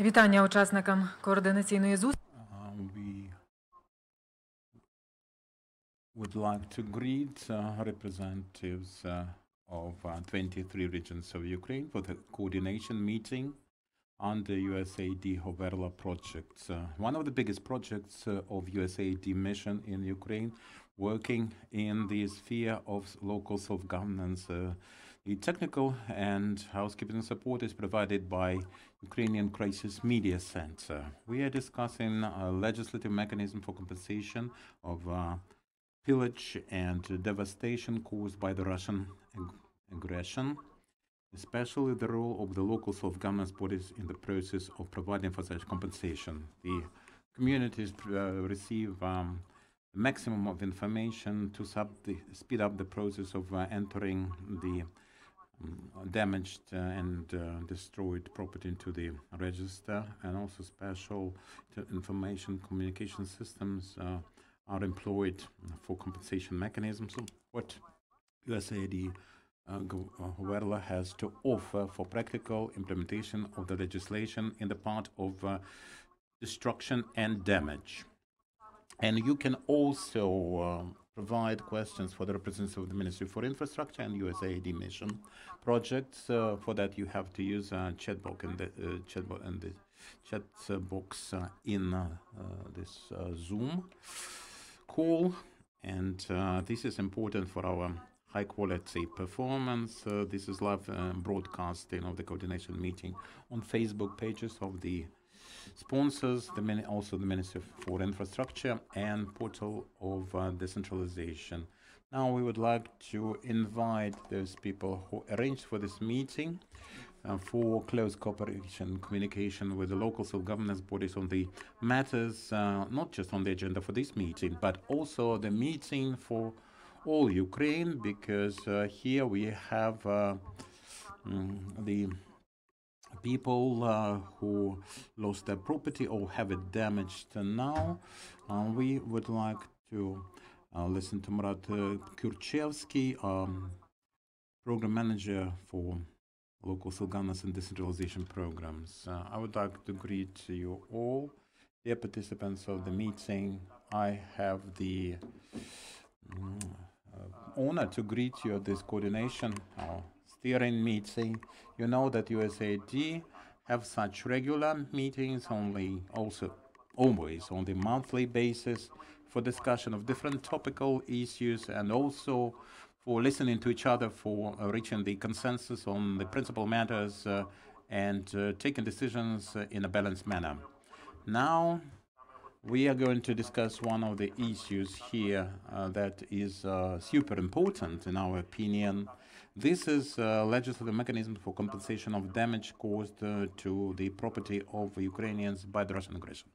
Вітання учасникам координаційної зустрічі. We would like to greet representatives of 23 regions of Ukraine for the coordination meeting on the USAID Hoverla project. One of the biggest projects of USAID mission in Ukraine, working in the sphere of local self-governance. The technical and housekeeping support is provided by Ukrainian Crisis Media Center. We are discussing a legislative mechanism for compensation of pillage and devastation caused by the Russian aggression, especially the role of the local self-governance bodies in the process of providing for such compensation. The communities receive maximum of information to speed up the process of entering the damaged and destroyed property into the register, and also special information communication systems are employed for compensation mechanisms. So what USAID Hoverla has to offer for practical implementation of the legislation in the part of destruction and damage. And you can also provide questions for the representatives of the Ministry for Infrastructure and USAID mission projects. For that, you have to use a chat box and the chat box in this Zoom call. And this is important for our high quality performance. This is live broadcasting of the coordination meeting on Facebook pages of the sponsors, also the Ministry for Infrastructure and portal of decentralization. Now we would like to invite those people who arranged for this meeting for close cooperation communication with the local self-governance bodies on the matters, not just on the agenda for this meeting, but also the meeting for all Ukraine, because here we have the people who lost their property or have it damaged now. We would like to listen to Murat Kurchevsky, program manager for local self-governance and decentralization programs. I would like to greet you all, dear participants of the meeting. I have the honor to greet you at this coordination steering meeting. You know that USAID have such regular meetings always on the monthly basis for discussion of different topical issues, and also for listening to each other for reaching the consensus on the principal matters and taking decisions in a balanced manner. Now we are going to discuss one of the issues here that is super important in our opinion. This is a legislative mechanism for compensation of damage caused to the property of Ukrainians by the Russian aggression.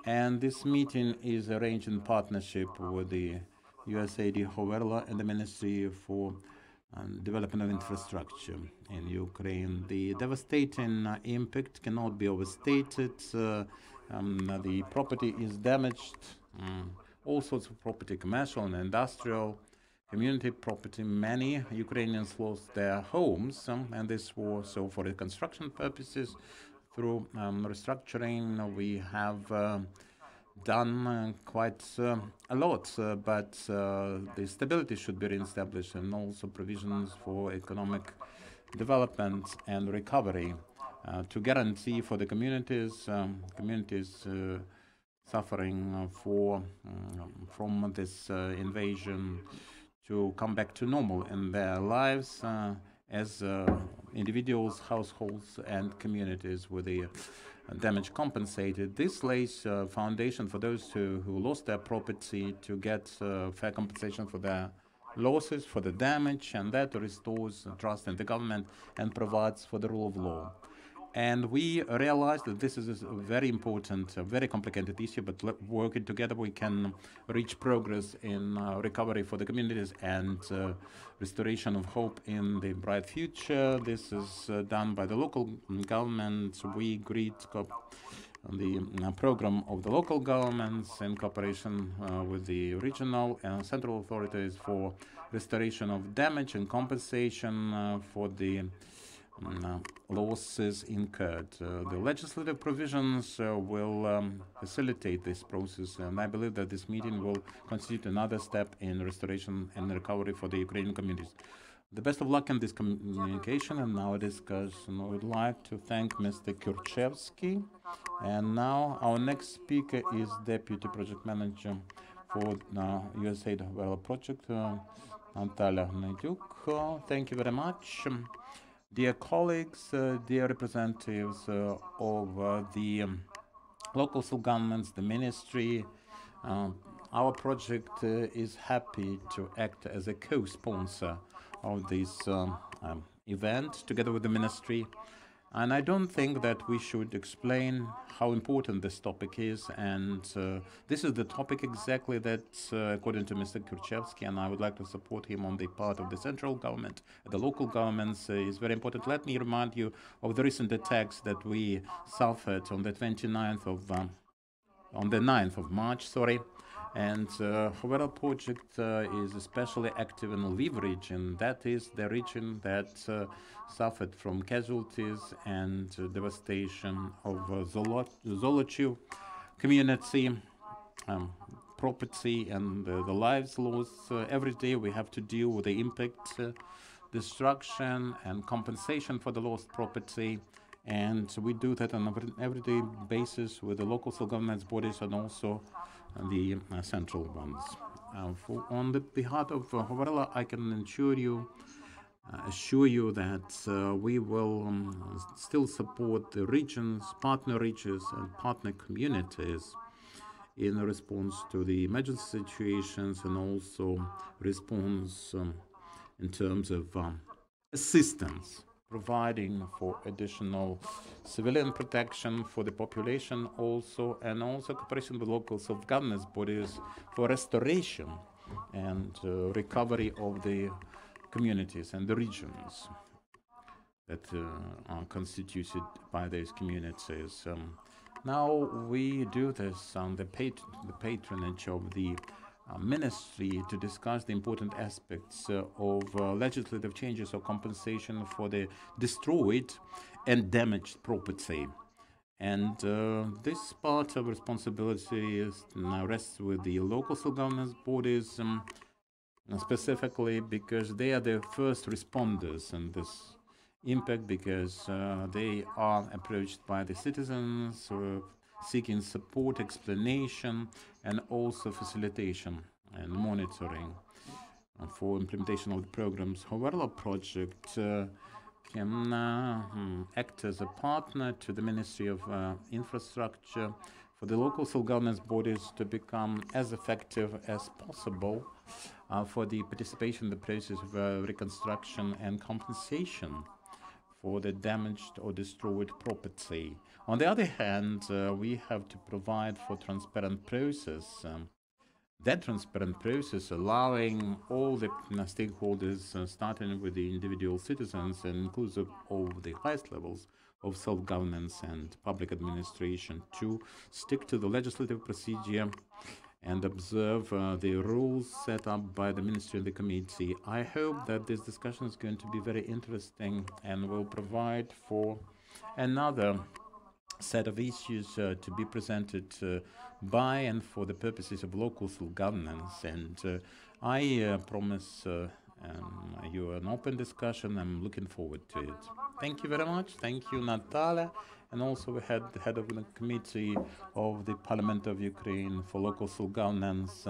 And this meeting is arranged in partnership with the USAID Hoverla and the Ministry for Development of Infrastructure in Ukraine. The devastating impact cannot be overstated. The property is damaged, all sorts of property, commercial and industrial, community property. Many Ukrainians lost their homes, and this was so for reconstruction purposes. Through restructuring, we have done quite a lot, but the stability should be reestablished, and also provisions for economic development and recovery to guarantee for the communities suffering from this invasion to come back to normal in their lives as individuals, households, and communities with the damage compensated. This lays foundation for those who lost their property to get fair compensation for their losses, for the damage, and that restores trust in the government and provides for the rule of law. And we realized that this is a very important, very complicated issue, but working together we can reach progress in recovery for the communities and restoration of hope in the bright future. This is done by the local governments. We greet the program of the local governments in cooperation with the regional and central authorities for restoration of damage and compensation for the losses incurred. The legislative provisions will facilitate this process, and I believe that this meeting will constitute another step in restoration and recovery for the Ukrainian communities. The best of luck in this communication and our discussion. I would like to thank Mr. Kurchevsky. And now our next speaker is Deputy Project Manager for USAID Development Project, Natalia Nadyuk. Thank you very much. Dear colleagues, dear representatives of the local governments, the ministry, our project is happy to act as a co-sponsor of this event together with the ministry. And I don't think that we should explain how important this topic is. And this is the topic exactly that, according to Mr. Kurchevsky, and I would like to support him on the part of the central government, the local governments is very important. Let me remind you of the recent attacks that we suffered on the 9th of March, And Hovera project is especially active in Lviv region. That is the region that suffered from casualties and devastation of Zolochiv community, property, and the lives lost. Every day we have to deal with the impact, destruction, and compensation for the lost property. And we do that on an everyday basis with the local governments bodies and also the central ones. On the behalf of Hovarela, I can assure you that we will still support the regions, partner regions, and partner communities in response to the emergency situations and also response in terms of assistance, providing for additional civilian protection for the population also, and also cooperation with local self-governance bodies for restoration and recovery of the communities and the regions that are constituted by these communities. Now we do this on the patronage of the ministry to discuss the important aspects of legislative changes or compensation for the destroyed and damaged property. And this part of responsibility now rests with the local governance bodies, specifically because they are the first responders in this impact, because they are approached by the citizens seeking support, explanation, and also facilitation and monitoring for implementation of the programs. Hovarela project can act as a partner to the Ministry of Infrastructure for the local governance bodies to become as effective as possible for the participation in the process of reconstruction and compensation for the damaged or destroyed property. On the other hand, we have to provide for transparent process. That transparent process allowing all the stakeholders, starting with the individual citizens and inclusive of the highest levels of self-governance and public administration, to stick to the legislative procedure and observe the rules set up by the ministry and the committee. I hope that this discussion is going to be very interesting and will provide for another set of issues to be presented by and for the purposes of local governance. And I promise you an open discussion. I'm looking forward to it. Thank you very much. Thank you, Natalia. And also we had the head of the Committee of the Parliament of Ukraine for Local Governance,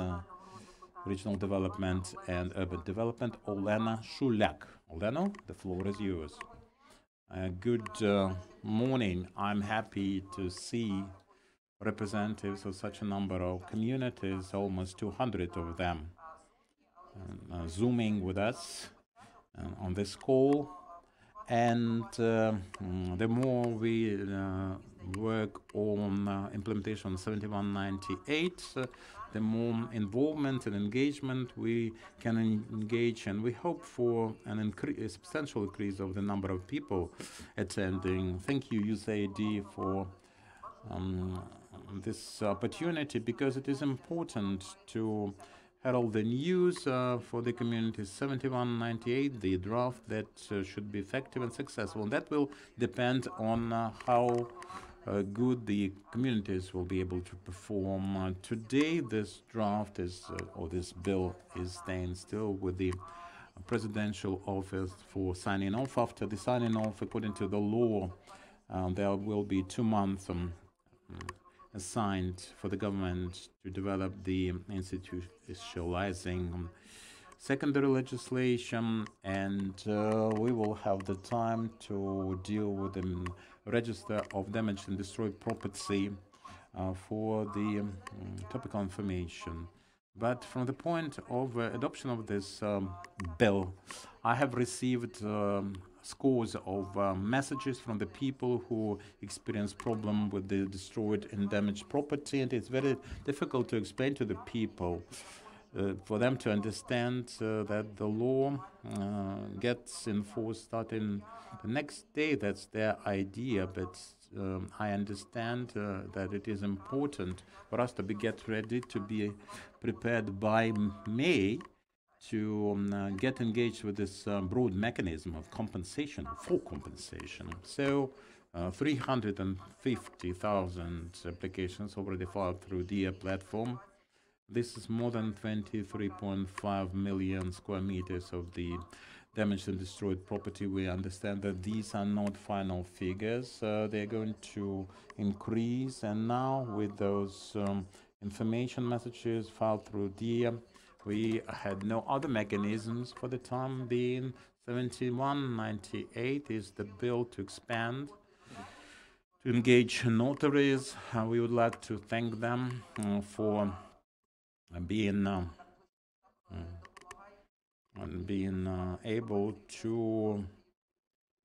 Regional Development and Urban Development, Olena Shulyak. Olena, the floor is yours. Good morning. I'm happy to see representatives of such a number of communities, almost 200 of them, zooming with us on this call. And the more we work on implementation 7198, the more involvement and engagement we can engage, and we hope for a substantial increase of the number of people attending. Thank you, USAID, for this opportunity, because it is important to herald the news for the community. 7198, the draft that should be effective and successful. And that will depend on how good the communities will be able to perform. Today, this draft is, or this bill is staying still with the presidential office for signing off. After the signing off, according to the law, there will be 2 months assigned for the government to develop the institutionalizing secondary legislation, and we will have the time to deal with the register of damaged and destroyed property for the topical information. But from the point of adoption of this bill, I have received scores of messages from the people who experience problem with the destroyed and damaged property, and it's very difficult to explain to the people for them to understand that the law gets enforced starting the next day. That's their idea, but I understand that it is important for us to get ready, to be prepared by May to get engaged with this broad mechanism of compensation, full compensation. So 350,000 applications already filed through DIA platform. This is more than 23.5 million square meters of the damaged and destroyed property. We understand that these are not final figures. They're going to increase. And now with those information messages filed through DIA, we had no other mechanisms for the time being. 7198 is the bill to expand, to engage notaries. We would like to thank them for being able to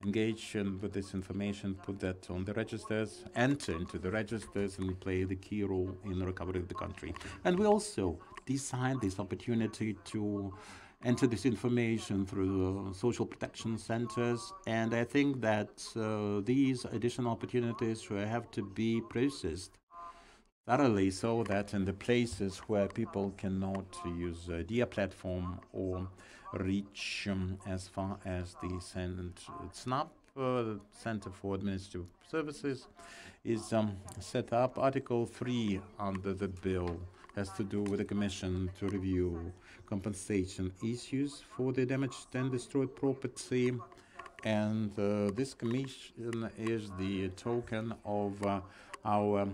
engage with this information, put that on the registers, enter into the registers, and play the key role in the recovery of the country. And we also designed this opportunity to enter this information through the social protection centers, and I think that these additional opportunities should have to be processed thoroughly, so that in the places where people cannot use DIA platform or reach as far as the SNAP, Center for Administrative Services, is set up. Article 3 under the bill has to do with the Commission to review compensation issues for the damaged and destroyed property. And this commission is the token of our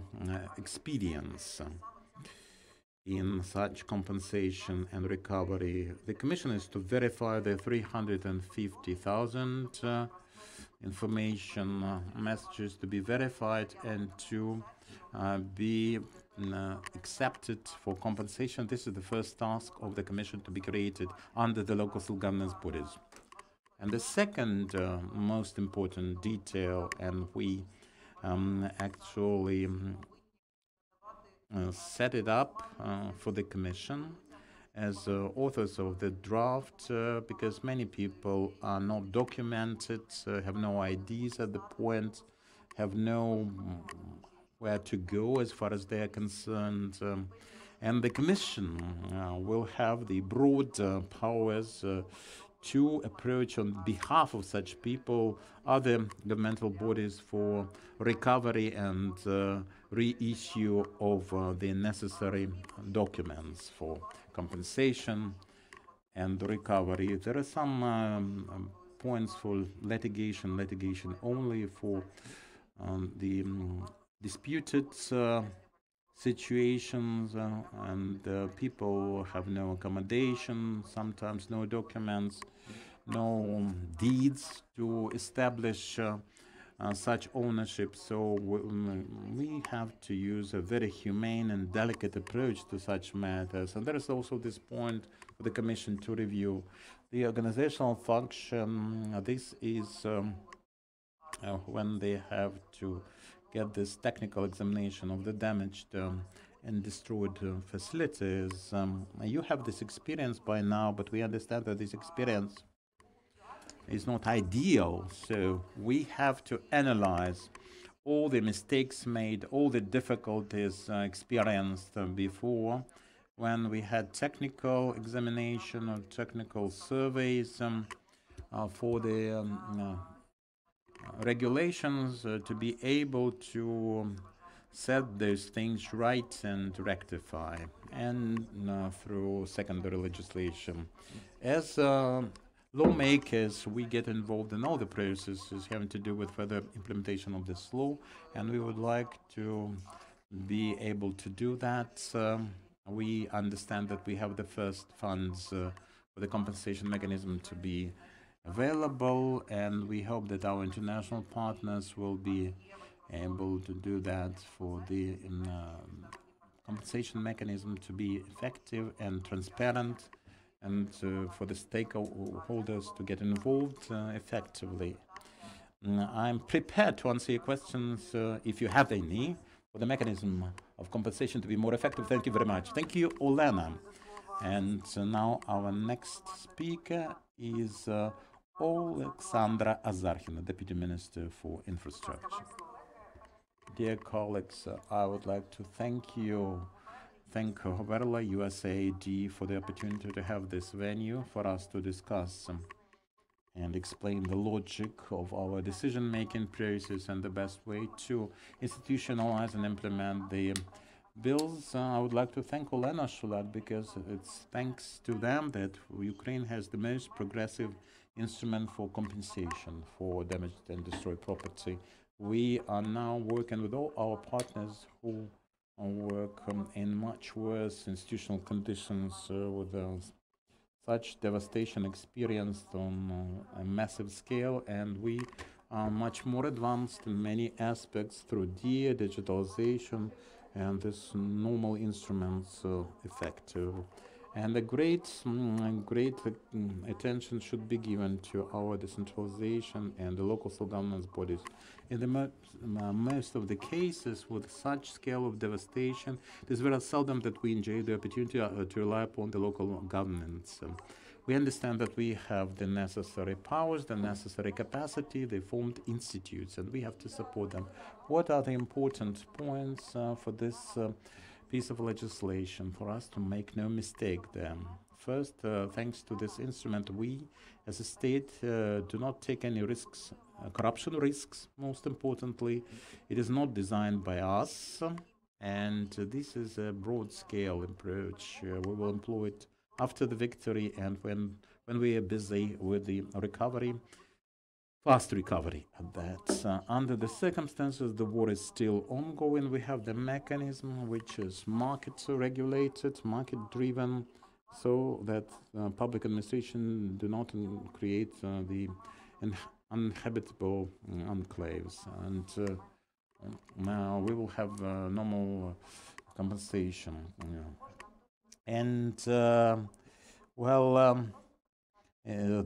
experience in such compensation and recovery. The commission is to verify the 350,000 information messages to be verified and to be accepted for compensation. This is the first task of the commission to be created under the local self-governance bodies. And the second most important detail, and we actually set it up for the Commission as authors of the draft, because many people are not documented, have no IDs at the point, have no where to go as far as they are concerned. And the Commission will have the broad powers to approach on behalf of such people other governmental bodies for recovery and reissue of the necessary documents for compensation and recovery. There are some points for litigation only for the disputed situations, and people have no accommodation, sometimes no documents, no deeds to establish such ownership. So we have to use a very humane and delicate approach to such matters. And there is also this point for the Commission to review the organizational function. This is when they have to get this technical examination of the damaged and destroyed facilities. You have this experience by now, but we understand that this experience is not ideal. So we have to analyze all the mistakes made, all the difficulties experienced before, when we had technical examination or technical surveys for the regulations to be able to set those things right and rectify, and through secondary legislation. As lawmakers, we get involved in all the processes having to do with further implementation of this law, and we would like to be able to do that. We understand that we have the first funds for the compensation mechanism to be available, and we hope that our international partners will be able to do that for the compensation mechanism to be effective and transparent, and for the stakeholders to get involved effectively. I'm prepared to answer your questions if you have any, for the mechanism of compensation to be more effective. Thank you very much. Thank you, Olena. And now our next speaker is Alexandra Azarkhina, Deputy Minister for Infrastructure. Dear colleagues, I would like to thank Hoverla USAID for the opportunity to have this venue for us to discuss and explain the logic of our decision-making process and the best way to institutionalize and implement the bills. I would like to thank Olena Shulak, because it's thanks to them that Ukraine has the most progressive instrument for compensation for damaged and destroyed property. We are now working with all our partners who work in much worse institutional conditions with such devastation experienced on a massive scale, and we are much more advanced in many aspects through digitalization and this normal instruments effective. And a great attention should be given to our decentralization and the local self-governance bodies. In the most of the cases with such scale of devastation, it is very seldom that we enjoy the opportunity to rely upon the local governments. We understand that we have the necessary powers, the necessary capacity, they formed institutes, and we have to support them. What are the important points for this piece of legislation for us to make no mistake there? First, thanks to this instrument, we as a state do not take any risks, corruption risks, most importantly. It is not designed by us, and this is a broad scale approach. We will employ it after the victory and when we are busy with the recovery, fast recovery at that. Under the circumstances, the war is still ongoing. We have the mechanism which is market regulated, market driven, so that public administration do not create the uninhabitable enclaves. And now we will have normal compensation. And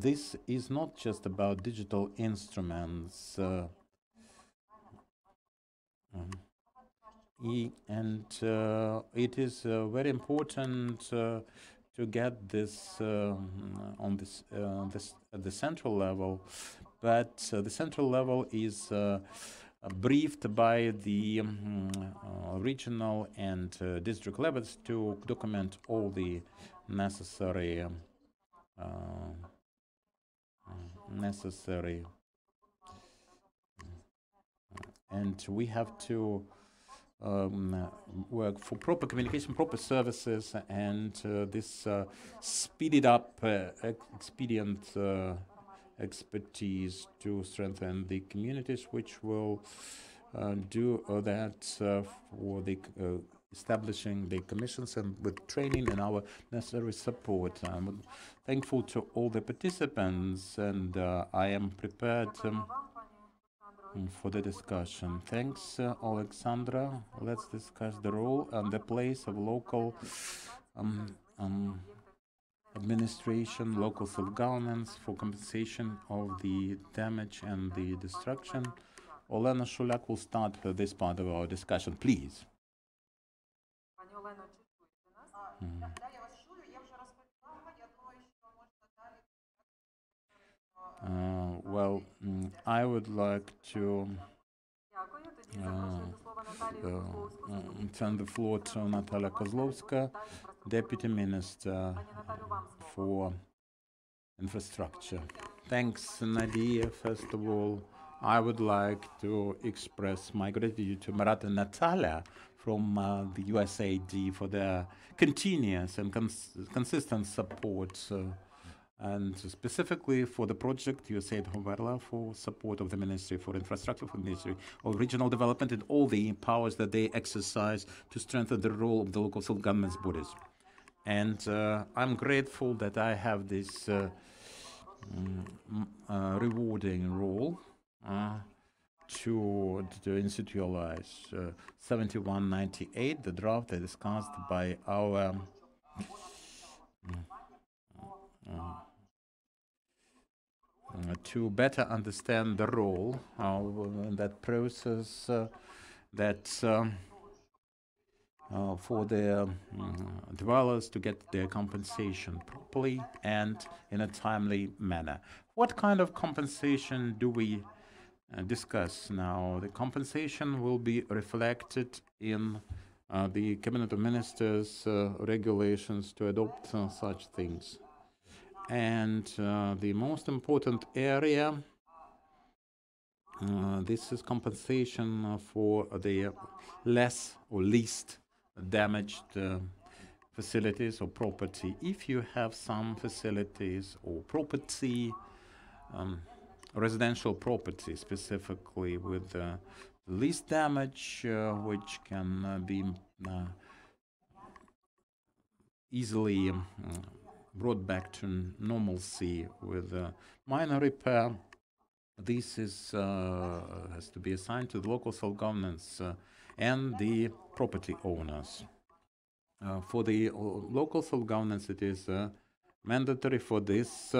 this is not just about digital instruments, and it is very important to get this on this at the central level, but the central level is briefed by the regional and district levels to document all the necessary and we have to work for proper communication, proper services, and this speeded up expedient expertise to strengthen the communities, which will do that for the establishing the commissions and with training and our necessary support. I'm thankful to all the participants, and I am prepared for the discussion. Thanks, Alexandra. Let's discuss the role and the place of local administration, local self-governance for compensation of the damage and the destruction. Olena Shulak will start this part of our discussion, please. I would like to turn the floor to Natalia Kozlovska, Deputy Minister for Infrastructure. Thanks, Nadia. First of all, I would like to express my gratitude to Marat and Natalia from the USAID for their continuous and consistent support, and specifically for the project USAID Hoverla for support of the Ministry for Infrastructure, for the Ministry of Regional Development, and all the powers that they exercise to strengthen the role of the local self-government bodies. And I'm grateful that I have this rewarding role to institutionalize 7198, the draft that is discussed by our to better understand the role in that process for the dwellers to get their compensation properly and in a timely manner. What kind of compensation do we discuss now? The compensation will be reflected in the Cabinet of Ministers regulations to adopt such things. And the most important area, this is compensation for the less or least damaged facilities or property. If you have some facilities or property, residential property specifically with the least damage, which can be easily brought back to normalcy with minor repair, this is has to be assigned to the local self-governance and the property owners. For the local self-governance, it is mandatory for this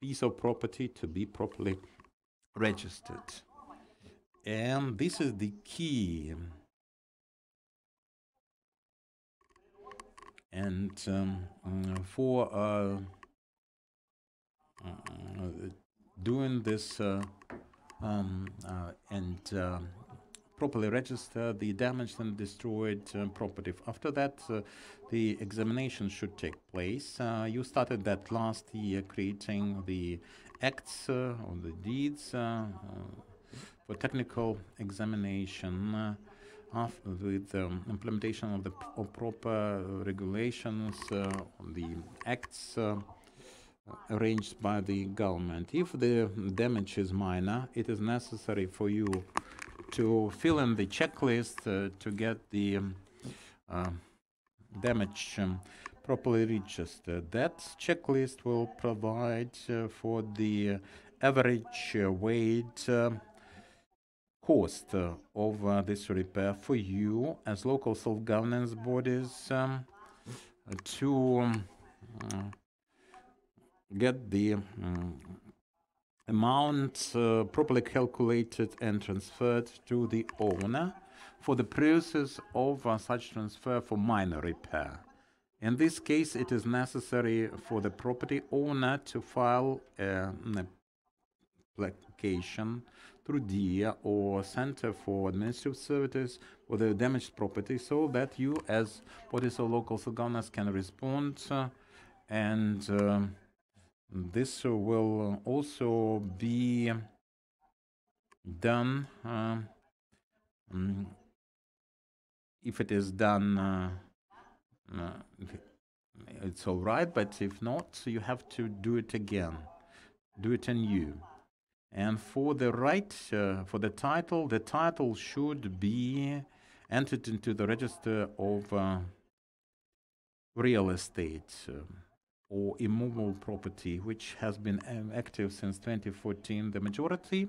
piece of property to be properly registered. And this is the key. And for doing this and properly register the damaged and destroyed property. After that, the examination should take place. You started that last year, creating the acts or the deeds for technical examination with implementation of the proper regulations, the acts arranged by the government. If the damage is minor, it is necessary for you to fill in the checklist to get the damage properly registered. That checklist will provide for the average weight cost of this repair for you as local self-governance bodies to get the amount properly calculated and transferred to the owner for the process of such transfer for minor repair. In this case, it is necessary for the property owner to file an application through DIA or Center for Administrative Services for the damaged property, so that you as bodies of local self-governance can respond and this will also be done if it is done it's all right, but if not, you have to do it again, do it anew. And for the right, for the title should be entered into the register of real estate or immovable property, which has been active since 2014. The majority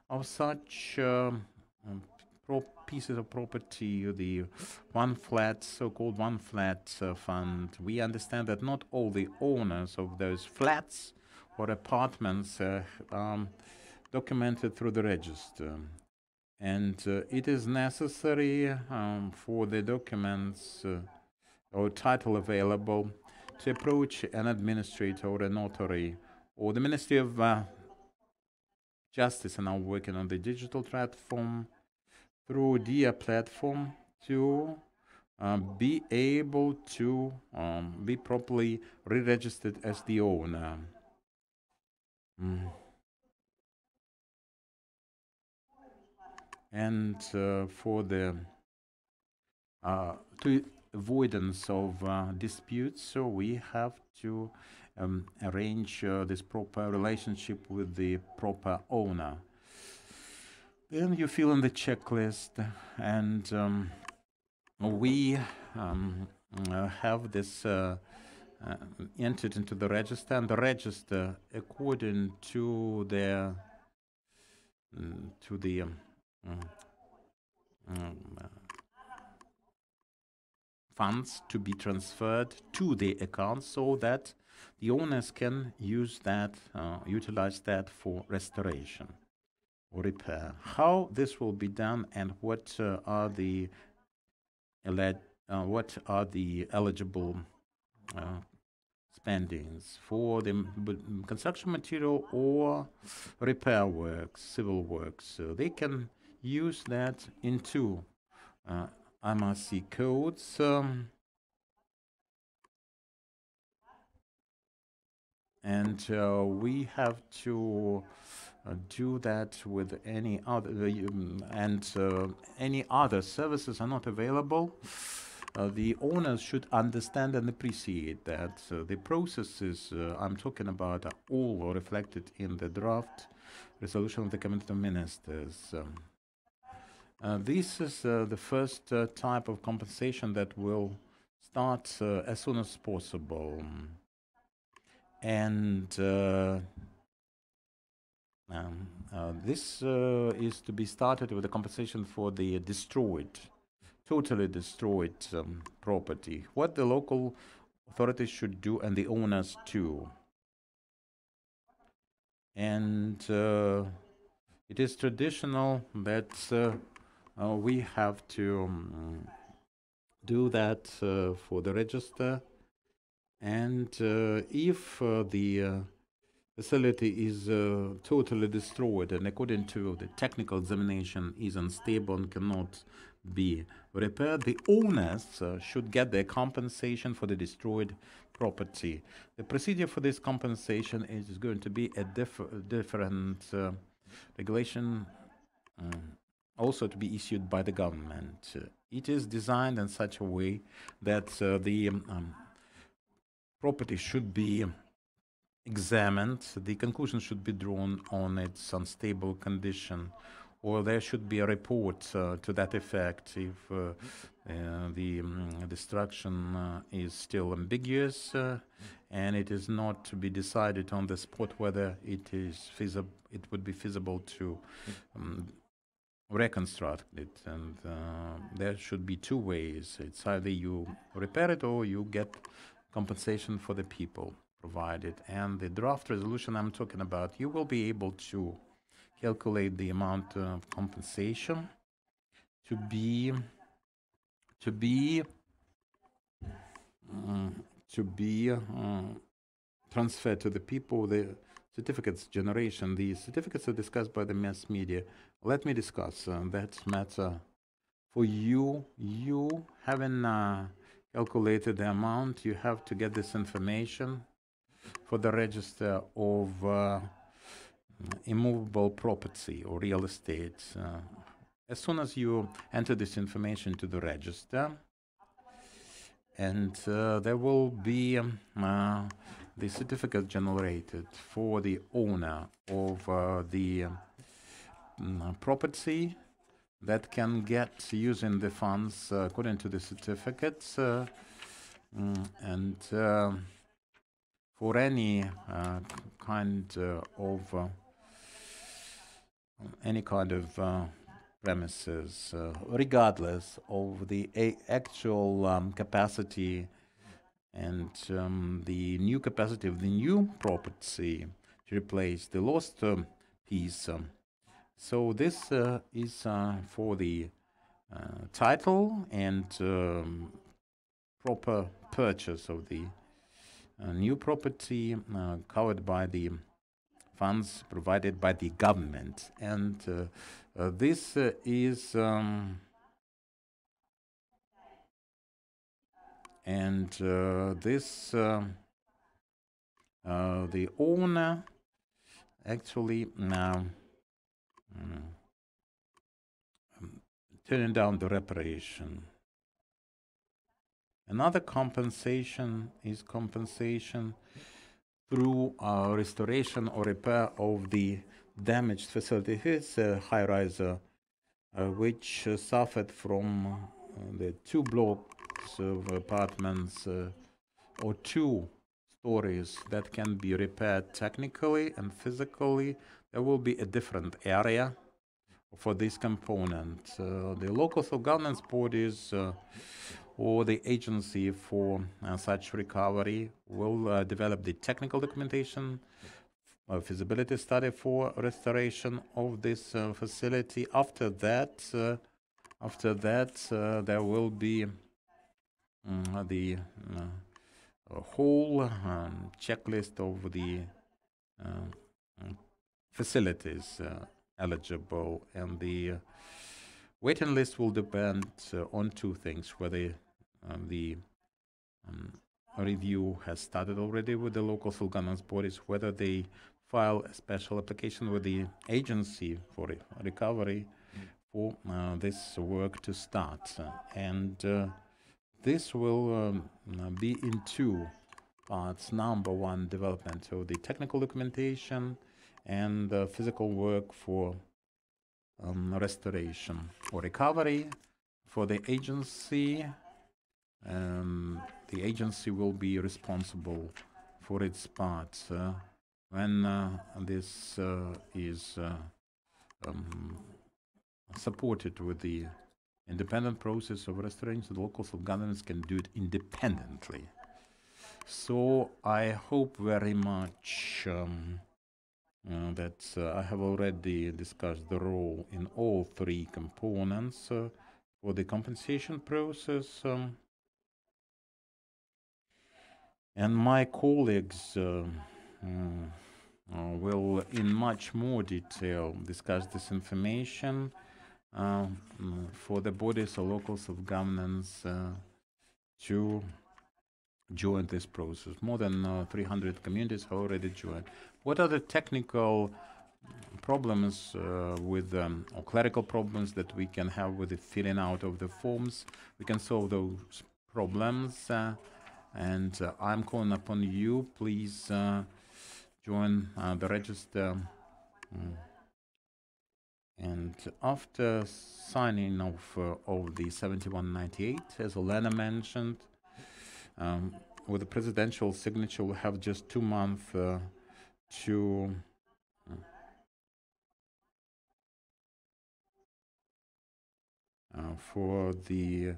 of such pieces of property, the one flat, so-called one flat fund, we understand that not all the owners of those flats or apartments documented through the register. And it is necessary for the documents or title available to approach an administrator or a notary or the Ministry of Justice, and now working on the digital platform through DIA platform to be able to be properly re-registered as the owner. And for the to avoidance of disputes, so we have to arrange this proper relationship with the proper owner. Then you fill in the checklist, and we have this entered into the register, and the register, according to the funds to be transferred to the account, so that the owners can use that, utilize that for restoration or repair. How this will be done, and what are the eligible spendings for the construction material or repair works, civil works. They can use that into MRC codes. And we have to do that with any other, any other services are not available. The owners should understand and appreciate that the processes I'm talking about are all reflected in the draft resolution of the Cabinet of Ministers. This is the first type of compensation that will start as soon as possible. And this is to be started with the compensation for the totally destroyed property. What the local authorities should do, and the owners too. And it is traditional that we have to do that for the register. And if the facility is totally destroyed, and according to the technical examination is unstable and cannot be repaired, the owners should get their compensation for the destroyed property. The procedure for this compensation is going to be a different regulation, also to be issued by the government. It is designed in such a way that the property should be examined, the conclusion should be drawn on its unstable condition, or there should be a report to that effect if the destruction is still ambiguous and it is not to be decided on the spot whether it would be feasible to reconstruct it. And there should be two ways. It's either you repair it or you get compensation for the people provided. And the draft resolution I'm talking about, you will be able to calculate the amount of compensation to be transferred to the people. The certificates generation, the certificates are discussed by the mass media. Let me discuss that matter for you. You haven't calculated the amount. You have to get this information for the register of immovable property or real estate. As soon as you enter this information to the register, and there will be the certificate generated for the owner of the property that can get using the funds according to the certificates, and for any kind of premises, regardless of the actual capacity and the new capacity of the new property to replace the lost piece. So this is for the title and proper purchase of the new property covered by the funds provided by the government. And this is And the owner actually now turning down the reparation. Another compensation is compensation through restoration or repair of the damaged facility. Here's a high-rise which suffered from the 2 blocks of apartments or 2 stories that can be repaired technically and physically. There will be a different area for this component. The local self-governance bodies or the agency for such recovery will develop the technical documentation, feasibility study for restoration of this facility. After that, there will be the whole checklist of the facilities eligible, and the waiting list will depend on 2 things: whether the review has started already with the local self-governance bodies, whether they file a special application with the agency for recovery for this work to start. And this will be in 2 parts. Number 1, development of the technical documentation and physical work for restoration or recovery. For the agency will be responsible for its part when this is supported with the independent process of restoration. The local self-governance can do it independently. So I hope very much that I have already discussed the role in all 3 components for the compensation process. And my colleagues will in much more detail discuss this information for the bodies of local self-governance to join this process. More than 300 communities have already joined. What are the technical problems with or clerical problems that we can have with the filling out of the forms? We can solve those problems, and I'm calling upon you. Please join the register. And after signing off of the 7198, as Olena mentioned, with the presidential signature, we'll have just 2 months to for the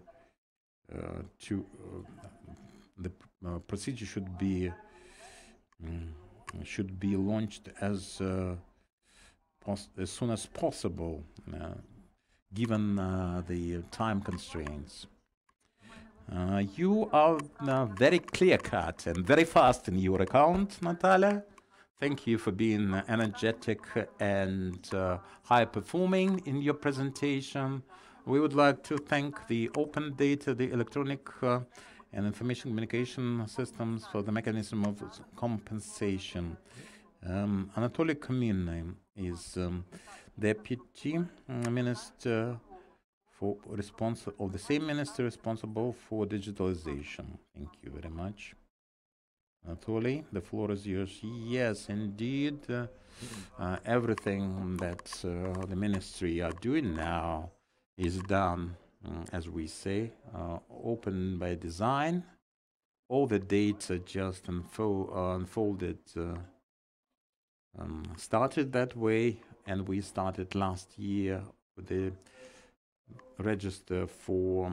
procedure should be launched as soon as possible, given the time constraints. You are very clear-cut and very fast in your account, Natalia. Thank you for being energetic and high-performing in your presentation. We would like to thank the Open Data, the Electronic and Information Communication Systems for the mechanism of compensation. Anatoly Komynny is Deputy Minister of the same minister responsible for digitalization. Thank you very much. Anatoly, the floor is yours. Yes, indeed. Everything that the ministry are doing now is done, as we say, open by design. All the data just unfolded, started that way, and we started last year with the register for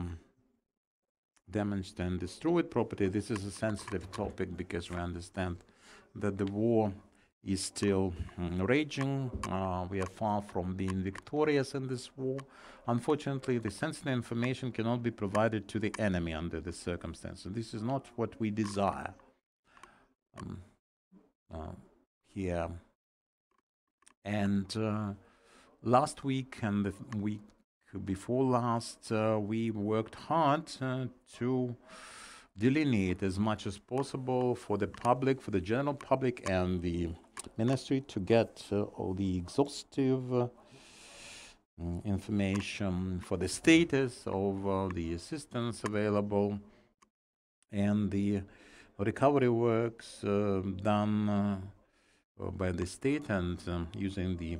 damaged and destroyed property. This is a sensitive topic because we understand that the war is still raging. We are far from being victorious in this war. Unfortunately, the sensitive information cannot be provided to the enemy under the circumstances. This is not what we desire here. And last week and the week before last, we worked hard to delineate as much as possible for the public, for the general public and the ministry to get all the exhaustive information for the status of the assistance available and the recovery works done by the state and using the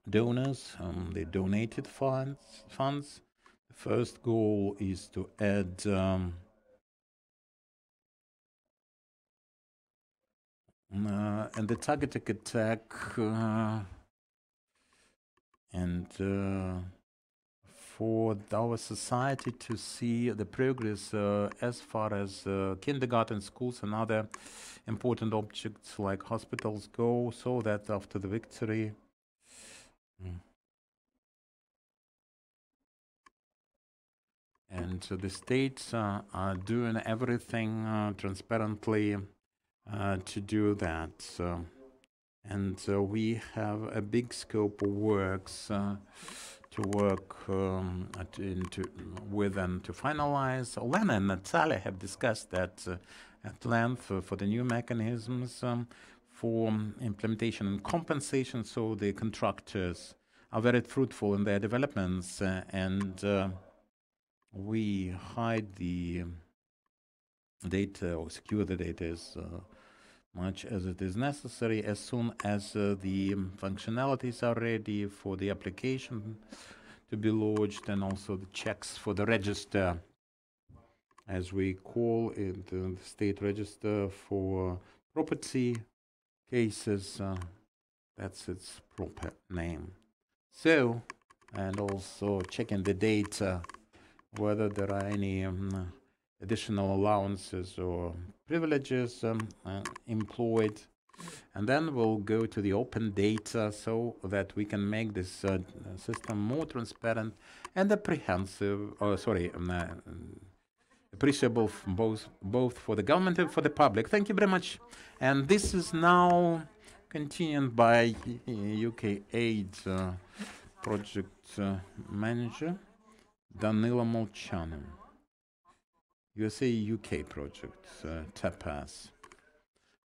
donors, the donated funds. The first goal is to add and the targeted attack and for our society to see the progress as far as kindergarten, schools, and other important objects like hospitals go, so that after the victory, and the states are doing everything transparently to do that. And we have a big scope of works to work with and to finalize. Olena and Natalia have discussed that at length for the new mechanisms for implementation and compensation, so the contractors are very fruitful in their developments and we hide the data or secure the data as much as it is necessary as soon as the functionalities are ready for the application to be lodged and also the checks for the register, as we call it, the state register for property cases. That's its proper name. So, and also checking the data, whether there are any additional allowances or privileges employed, and then we'll go to the open data so that we can make this system more transparent and apprehensive, appreciable both for the government and for the public. Thank you very much. And this is now continued by UK Aid project manager Danila Molchanin. USA UK project, TAPAS.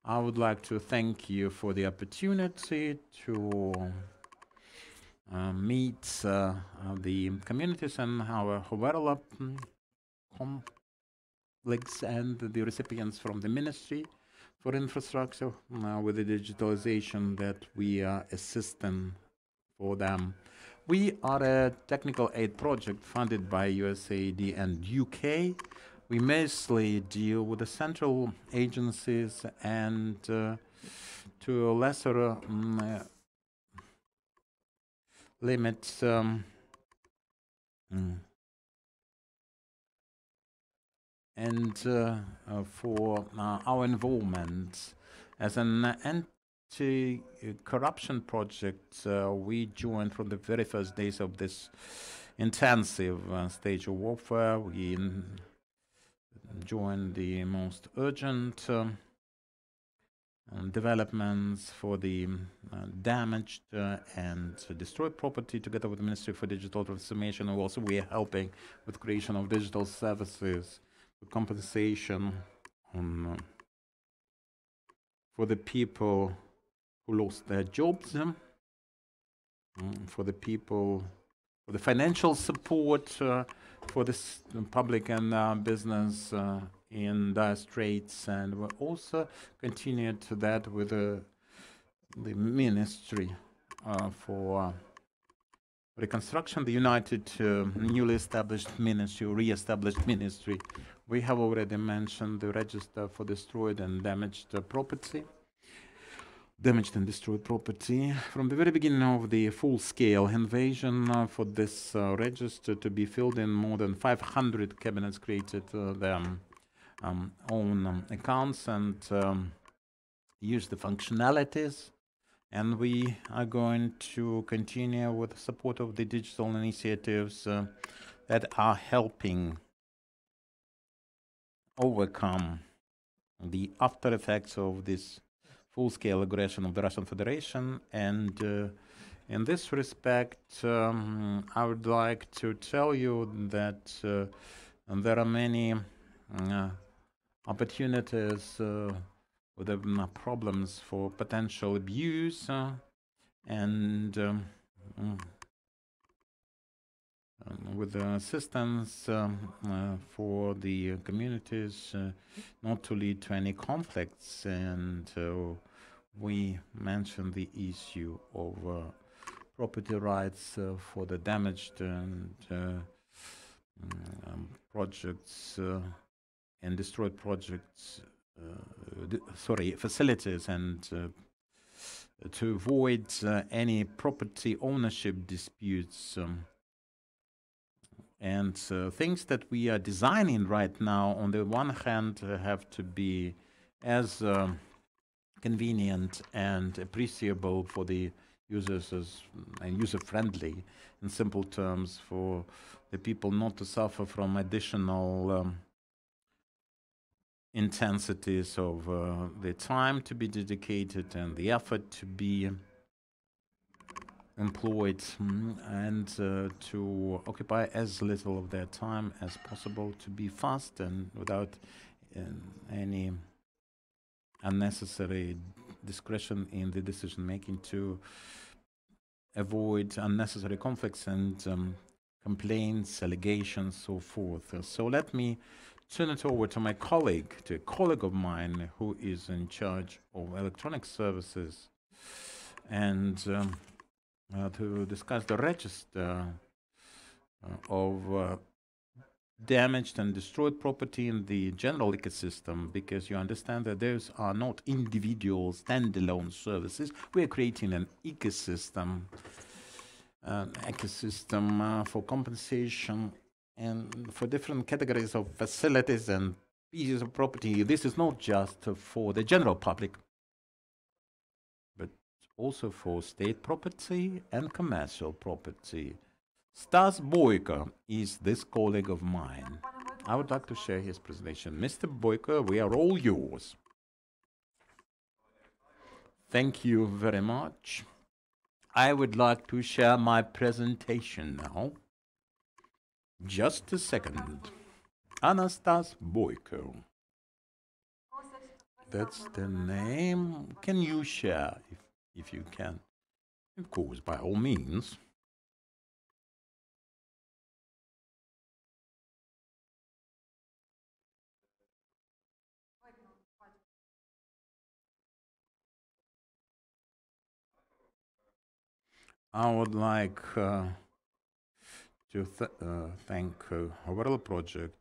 I would like to thank you for the opportunity to meet the communities and our Hovarala colleagues and the recipients from the Ministry for Infrastructure with the digitalization that we are assisting for them. We are a technical aid project funded by USAID and UK. We mostly deal with the central agencies and to a lesser limit and for our involvement as an anti-corruption project, we joined from the very first days of this intensive stage of warfare. We joined the most urgent developments for the damaged and destroyed property together with the Ministry for Digital Transformation. And also we are helping with creation of digital services, compensation for the people who lost their jobs, for the people, for the financial support for this public and business in dire straits, and we also continued to that with the Ministry for Reconstruction, the united newly established ministry, re-established ministry. We have already mentioned the register for destroyed and damaged property. Damaged and destroyed property. From the very beginning of the full-scale invasion, for this register to be filled in, more than 500 cabinets created their own accounts and use the functionalities. And we are going to continue with the support of the digital initiatives that are helping overcome the after effects of this full-scale aggression of the Russian Federation. And in this respect, I would like to tell you that there are many opportunities with problems for potential abuse and mm, with assistance for the communities not to lead to any conflicts. And we mentioned the issue of property rights for the damaged and projects and destroyed projects, facilities, and to avoid any property ownership disputes. And things that we are designing right now, on the one hand, have to be as convenient and appreciable for the users and user-friendly, in simple terms, for the people not to suffer from additional intensities of the time to be dedicated and the effort to be employed, and to occupy as little of their time as possible, to be fast and without any unnecessary discretion in the decision making, to avoid unnecessary conflicts and complaints, allegations, so forth. So let me turn it over to my colleague, to a colleague of mine who is in charge of electronic services, and to discuss the register of damaged and destroyed property in the general ecosystem, because you understand that those are not individual standalone services. We are creating an ecosystem, for compensation and for different categories of facilities and pieces of property. This is not just for the general public, but also for state property and commercial property. Stas Boyko is this colleague of mine. I would like to share his presentation. Mr. Boyko, we are all yours. Thank you very much. I would like to share my presentation now. Just a second. Anastas Boyko. That's the name. Can you share, if you can? Of course, by all means. I would like to thank World Project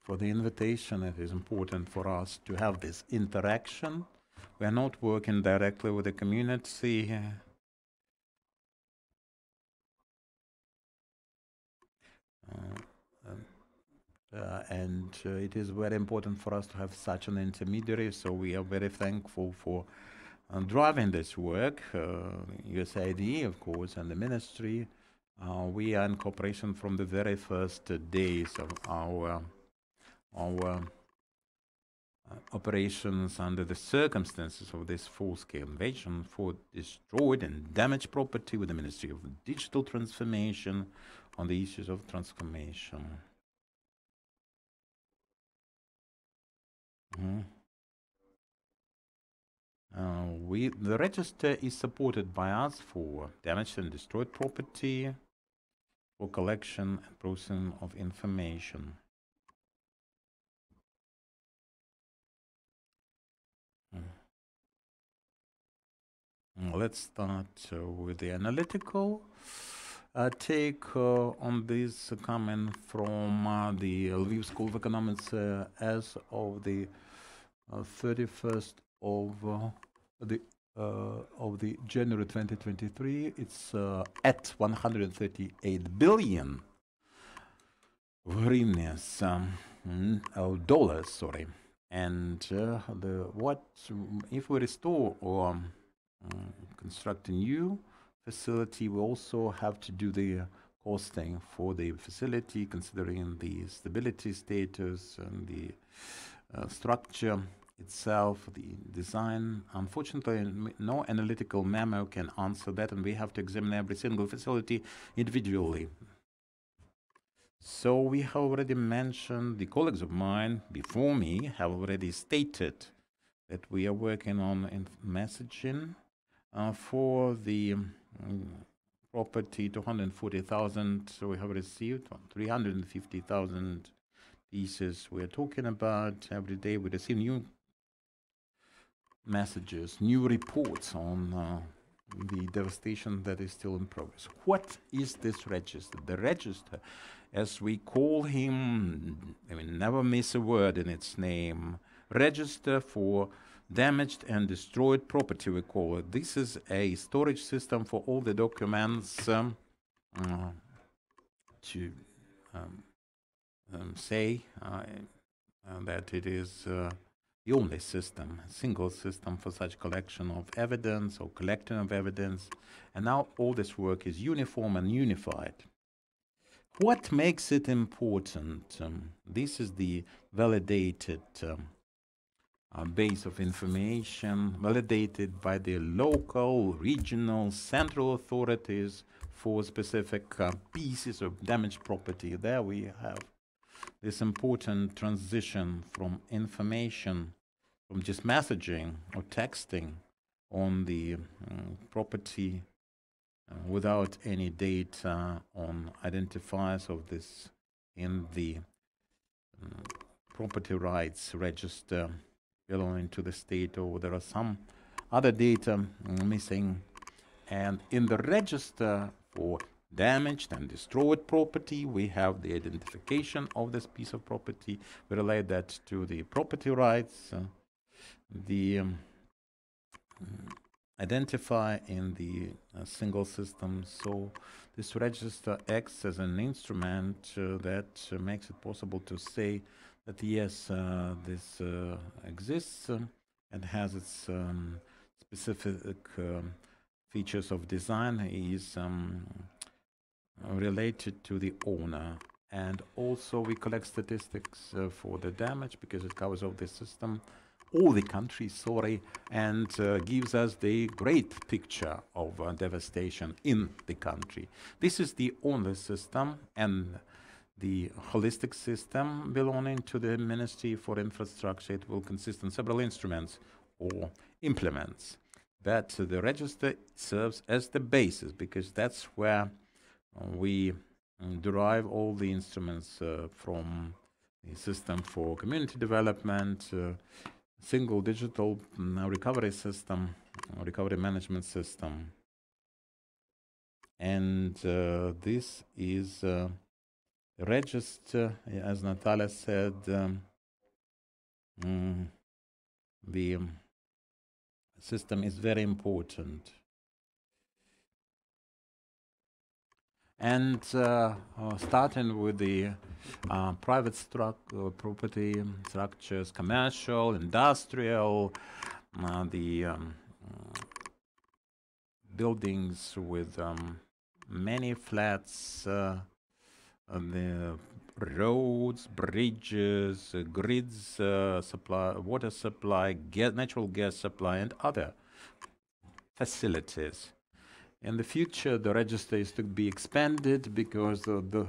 for the invitation. It is important for us to have this interaction. We are not working directly with the community. And it is very important for us to have such an intermediary, so we are very thankful for driving this work, USAID, of course, and the ministry. We are in cooperation from the very first days of our operations under the circumstances of this full-scale invasion for destroyed and damaged property, with the Ministry of Digital Transformation on the issues of transformation. The register is supported by us for damaged and destroyed property, for collection and processing of information. Let's start with the analytical take on this, coming from the Lviv School of Economics as of the 31st of the January 2023. It's at 138 billion hryvnias, dollars, sorry. And what if we restore or construct a new facility, we also have to do the costing for the facility, considering the stability status and the structure itself, the design. Unfortunately, no analytical memo can answer that, and we have to examine every single facility individually. So we have already mentioned, the colleagues of mine before me have already stated that we are working on messaging for the property 240,000. So we have received 350,000 pieces. We're talking about every day we receive new messages, new reports on the devastation that is still in progress. What is this register? The register, as we call him, I mean, never miss a word in its name, register for damaged and destroyed property, we call it. This is a storage system for all the documents to say that it is the only system, a single system for such collection of evidence or collecting of evidence. And now all this work is uniform and unified. What makes it important? This is the validated base of information, validated by the local, regional, central authorities for specific pieces of damaged property. There we have this important transition from information, from just messaging or texting on the property without any data on identifiers of this in the property rights register belonging to the state, or there are some other data missing. And in the register for damaged and destroyed property, we have the identification of this piece of property. We relate that to the property rights, the identify in the single system. So this register acts as an instrument that makes it possible to say that yes, this exists and has its specific features of design, is related to the owner. And also we collect statistics for the damage, because it covers all the system, all the countries, sorry, and gives us the great picture of devastation in the country. This is the only system and the holistic system belonging to the Ministry for Infrastructure. It will consist of several instruments or implements. But the register serves as the basis, because that's where we derive all the instruments from the system for community development, single digital recovery system, recovery management system. And this is register, as Natalia said, the system is very important. And starting with the private property structures, commercial, industrial, the buildings with many flats, the roads, bridges, grids, supply, water supply, natural gas supply, and other facilities. In the future, the register is to be expanded, because the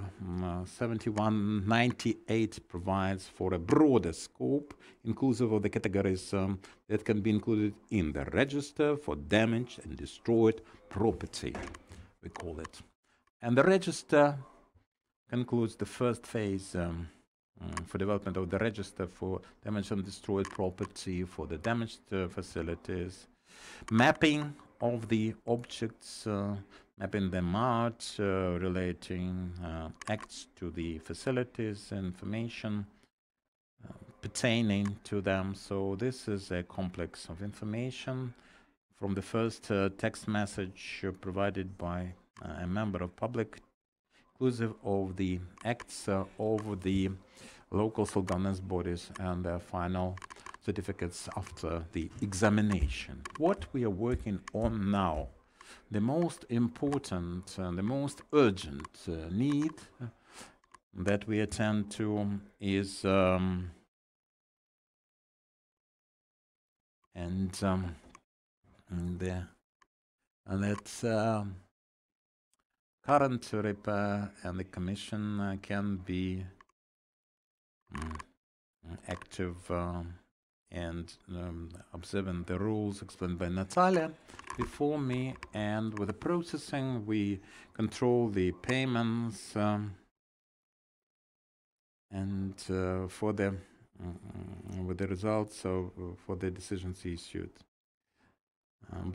7198 provides for a broader scope, inclusive of the categories that can be included in the register for damaged and destroyed property, we call it. And the register concludes the first phase for development of the register for damaged and destroyed property, for the damaged facilities, mapping of the objects, mapping them out, relating acts to the facilities, information pertaining to them. So this is a complex of information from the first text message provided by a member of public, inclusive of the acts of the local self-governance bodies and their final certificates after the examination. What we are working on now, the most important and the most urgent need that we attend to is current repair, and the Commission can be active and observing the rules explained by Natalia before me. And with the processing, we control the payments and for the with the results of for the decisions issued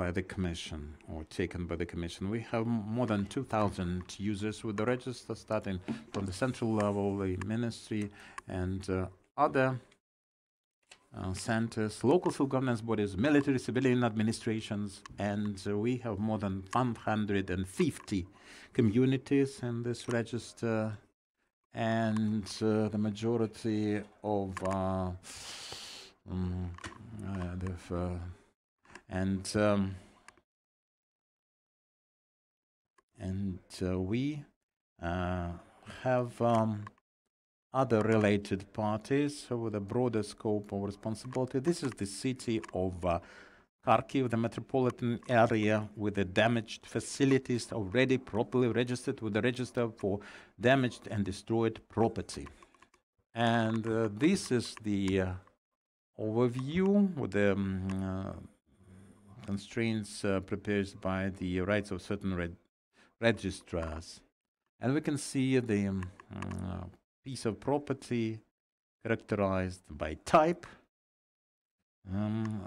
by the Commission or taken by the Commission. We have more than 2,000 users with the register, starting from the central level, the ministry, and other centers, local self-governance bodies, military, civilian administrations, and we have more than 150 communities in this register, and the majority of we have other related parties with a broader scope of responsibility. This is the city of Kharkiv, the metropolitan area, with the damaged facilities already properly registered with the register for damaged and destroyed property. And this is the overview with the constraints prepared by the rights of certain registrars. And we can see the piece of property characterized by type,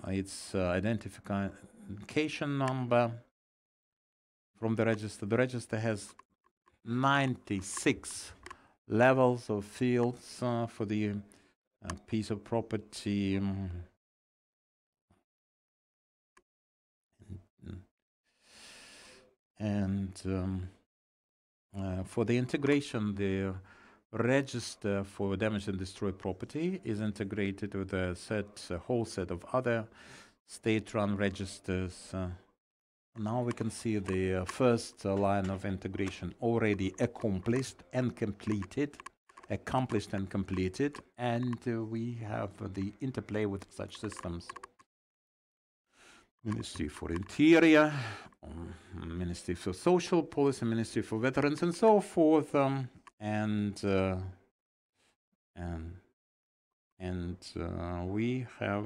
its identification number from the register. The register has 96 levels of fields for the piece of property. And for the integration, the register for damaged and destroyed property is integrated with a whole set of other state-run registers. Now we can see the first line of integration already accomplished and completed, and we have the interplay with such systems. Ministry for Interior, Ministry for Social Policy, Ministry for Veterans, and so forth, we have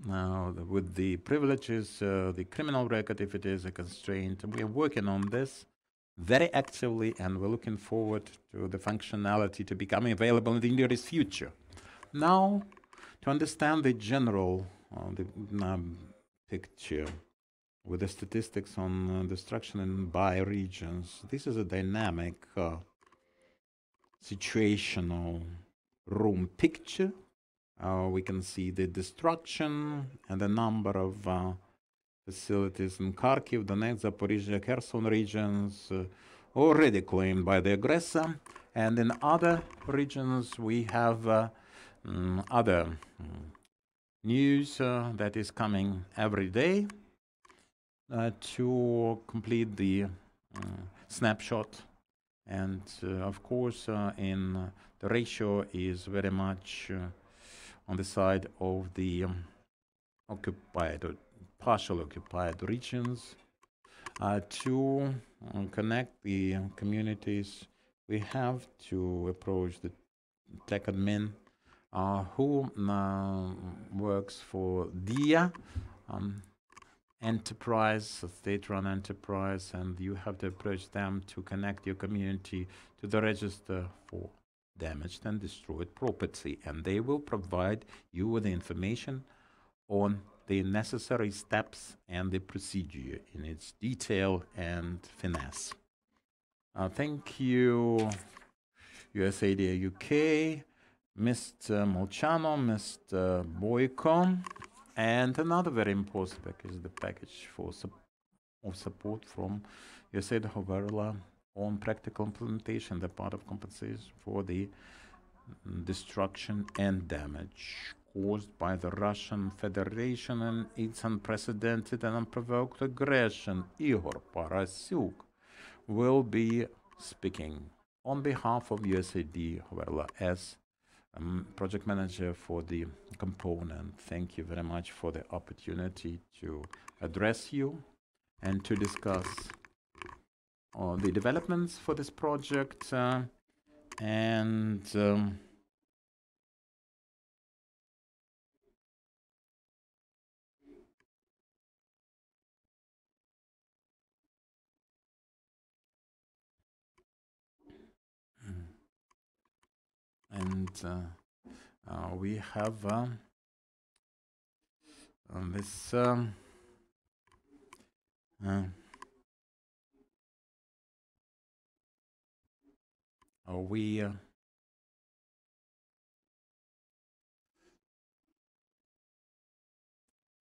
now with the privileges, the criminal record, if it is a constraint, we are working on this very actively, and we're looking forward to the functionality to become available in the nearest future. Now, to understand the general picture with the statistics on destruction in by regions, this is a dynamic situational room picture. We can see the destruction and the number of facilities in Kharkiv, Donetsk, Zaporizhia, Kherson regions already claimed by the aggressor. And in other regions, we have other news that is coming every day to complete the snapshot. And of course, the ratio is very much on the side of the occupied or partially occupied regions. To connect the communities, we have to approach the tech admin who works for DIA enterprise, a state-run enterprise, and you have to approach them to connect your community to the register for damaged and destroyed property, and they will provide you with the information on the necessary steps and the procedure in its detail and finesse. Thank you, USAID UK, Mr. Molchano, Mr. Boyko, and another very important package is the package for support from USAID Havarla on practical implementation, the part of compensation for the destruction and damage caused by the Russian Federation and its unprecedented and unprovoked aggression. Igor Parasyuk will be speaking on behalf of USAID Havarla as project manager for the component. Thank you very much for the opportunity to address you and to discuss the developments for this project and we have this we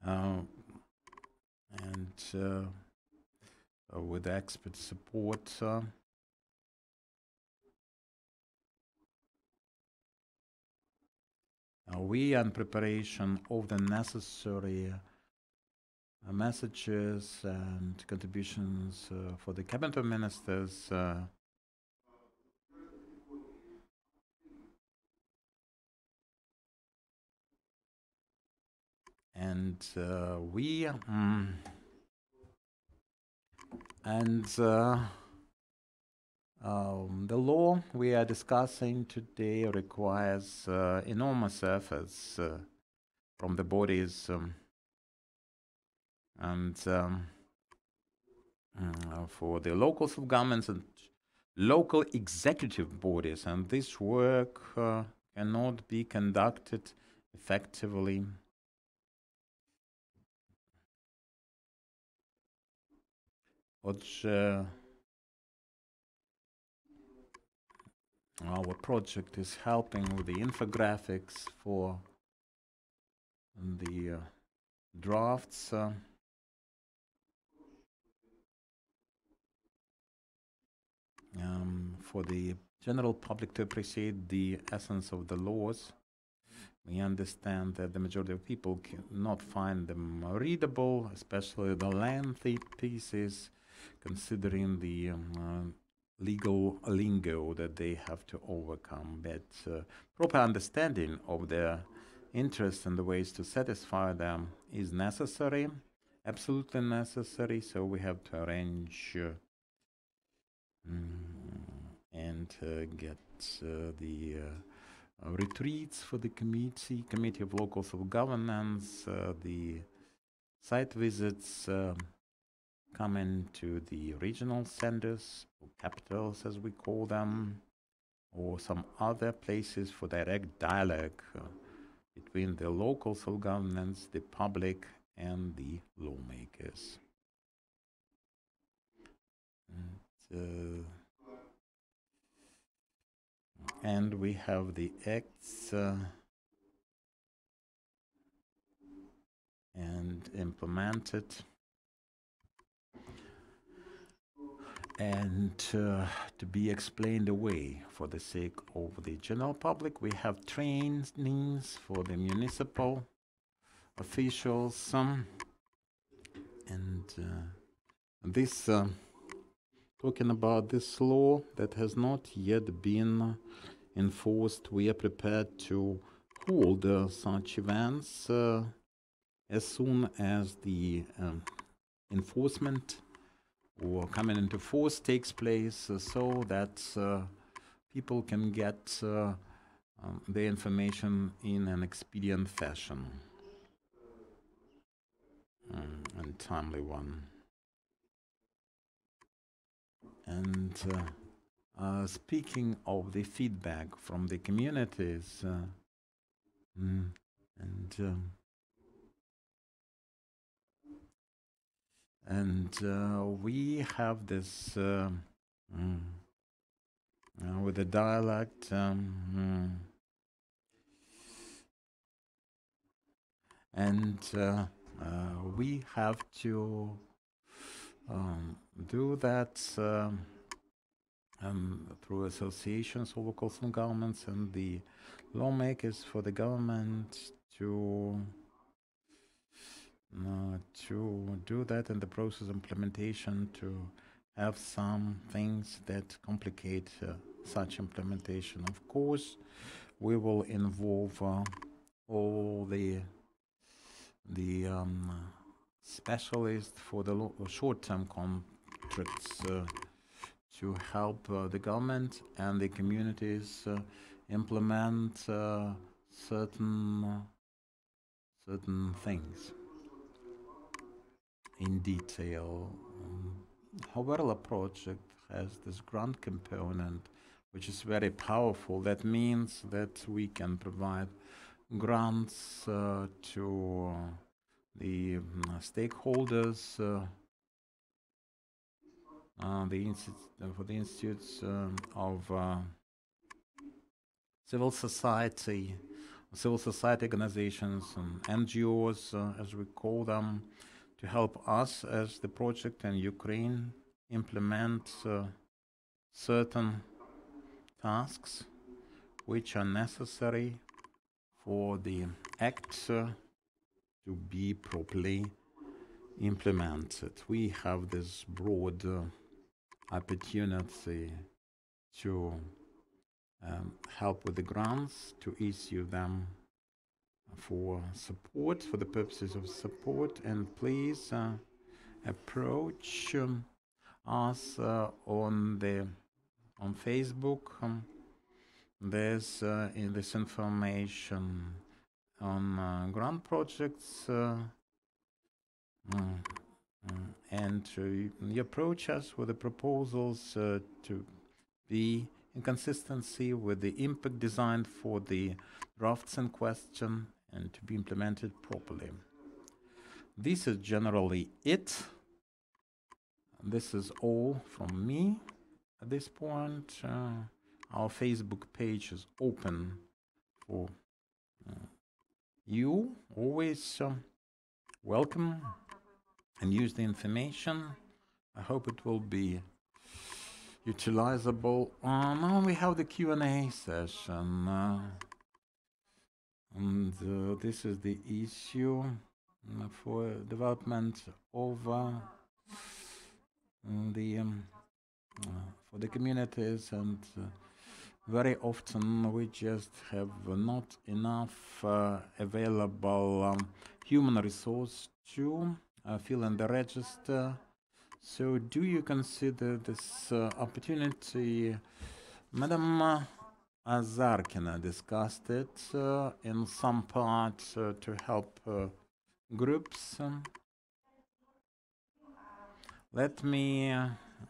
and with expert support we are in preparation of the necessary messages and contributions for the cabinet of ministers and we the law we are discussing today requires enormous efforts from the bodies for the local governments and local executive bodies, and this work cannot be conducted effectively our project is helping with the infographics for the drafts for the general public to appreciate the essence of the laws. We understand that the majority of people cannot find them readable, especially the lengthy pieces, considering the legal lingo that they have to overcome. But proper understanding of their interests and the ways to satisfy them is necessary, absolutely necessary. So we have to arrange and get the retreats for the Committee of Local Self-Governance, the site visits coming to the regional centers, or capitals as we call them, or some other places for direct dialogue between the local self-governance, the public, and the lawmakers. And we have the acts and implemented, and to be explained away for the sake of the general public. We have trainings for the municipal officials, and this talking about this law that has not yet been enforced. We are prepared to hold such events as soon as the enforcement or coming into force takes place, so that people can get the information in an expedient fashion and timely one. And speaking of the feedback from the communities, we have this with the dialect, and we have to do that through associations of local governments and the lawmakers for the government to do that in the process implementation, to have some things that complicate such implementation. Of course, we will involve all the specialists for the short-term contracts to help the government and the communities implement certain things in detail. However, project has this grant component, which is very powerful. That means that we can provide grants to the stakeholders, for the institutes of civil society organizations and NGOs, as we call them, to help us as the project in Ukraine implement certain tasks which are necessary for the acts to be properly implemented. We have this broad opportunity to help with the grants, to issue them for support, for the purposes of support, and please approach us on Facebook. There's in this information on grant projects, and you approach us with the proposals to be in consistency with the impact designed for the drafts in question and to be implemented properly. This is generally it. This is all from me at this point. Our Facebook page is open for you. Always welcome and use the information. I hope it will be utilizable. Now we have the Q&A session. And this is the issue for development of for the communities, and very often we just have not enough available human resource to fill in the register. So do you consider this opportunity? Madam Azarkina discussed it in some part to help groups. Let me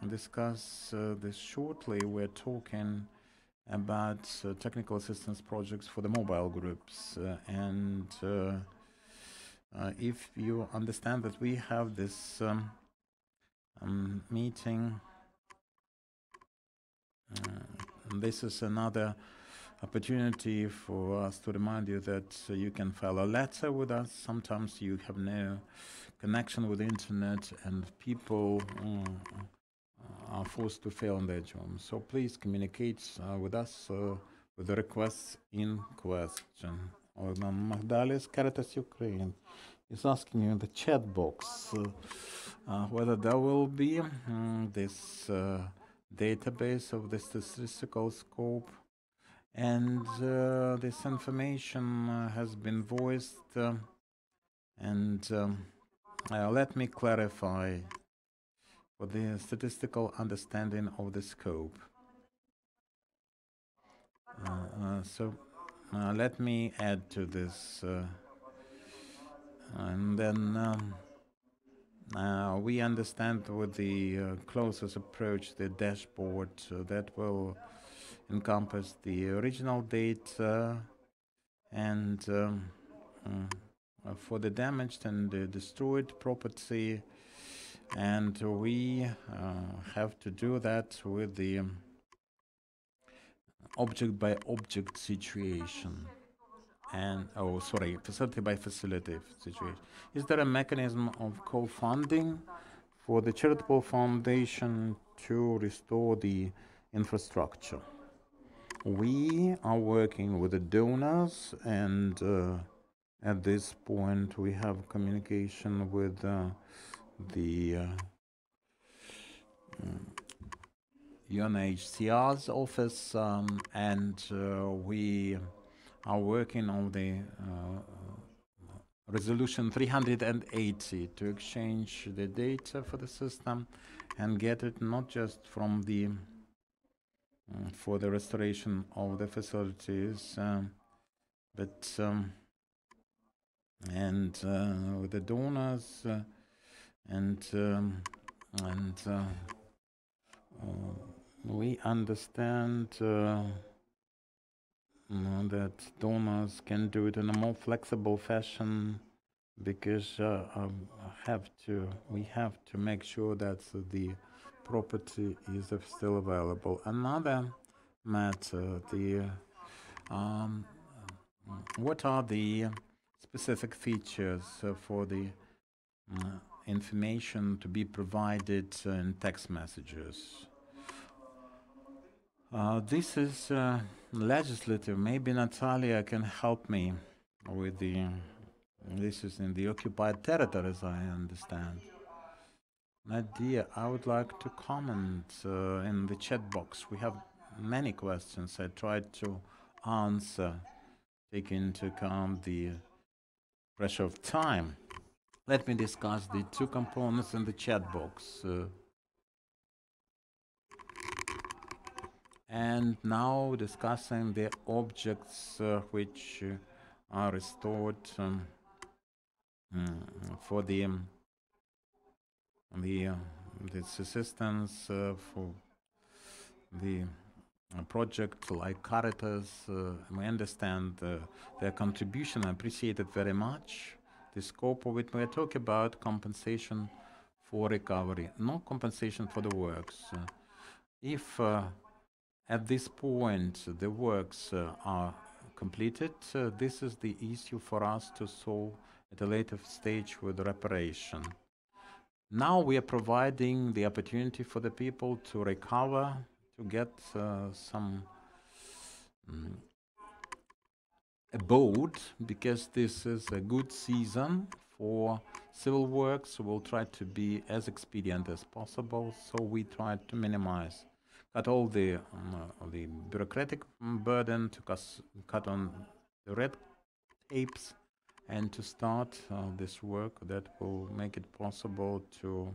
discuss this shortly. We're talking about technical assistance projects for the mobile groups, and if you understand that we have this meeting, this is another opportunity for us to remind you that you can file a letter with us. Sometimes you have no connection with the internet and people are forced to fill in their job. So please communicate with us with the requests in question. Magdalis, Caritas Ukraine is asking you in the chat box whether there will be this database of the statistical scope, and this information has been voiced, and let me clarify for the statistical understanding of the scope. So let me add to this, and then we understand with the closest approach the dashboard that will encompass the original data and for the damaged and destroyed property, and we have to do that with the object by object situation, and facility by facility situation. Is there a mechanism of co-funding for the charitable foundation to restore the infrastructure? We are working with the donors, and at this point we have communication with the UNHCR's office, and we are working on the resolution 380 to exchange the data for the system and get it not just from the for the restoration of the facilities, but and with the donors and we understand that donors can do it in a more flexible fashion because we have to make sure that the property is still available. Another matter, what are the specific features for the information to be provided in text messages? This is legislative. Maybe Natalia can help me with the. This is in the occupied territories, I understand. Nadia, I would like to comment in the chat box. We have many questions. I tried to answer, take into account the pressure of time. Let me discuss the two components in the chat box. And now discussing the objects which are restored for this assistance for the project like Caritas. We understand their contribution, I appreciate it very much. The scope of it, we're talking about compensation for recovery, not compensation for the works. If at this point the works are completed, this is the issue for us to solve at a later stage with reparation. Now we are providing the opportunity for the people to recover, to get some abode, because this is a good season for civil works. We'll try to be as expedient as possible, so we try to minimize, cut all the bureaucratic burden, to cut on the red tapes, and to start this work that will make it possible to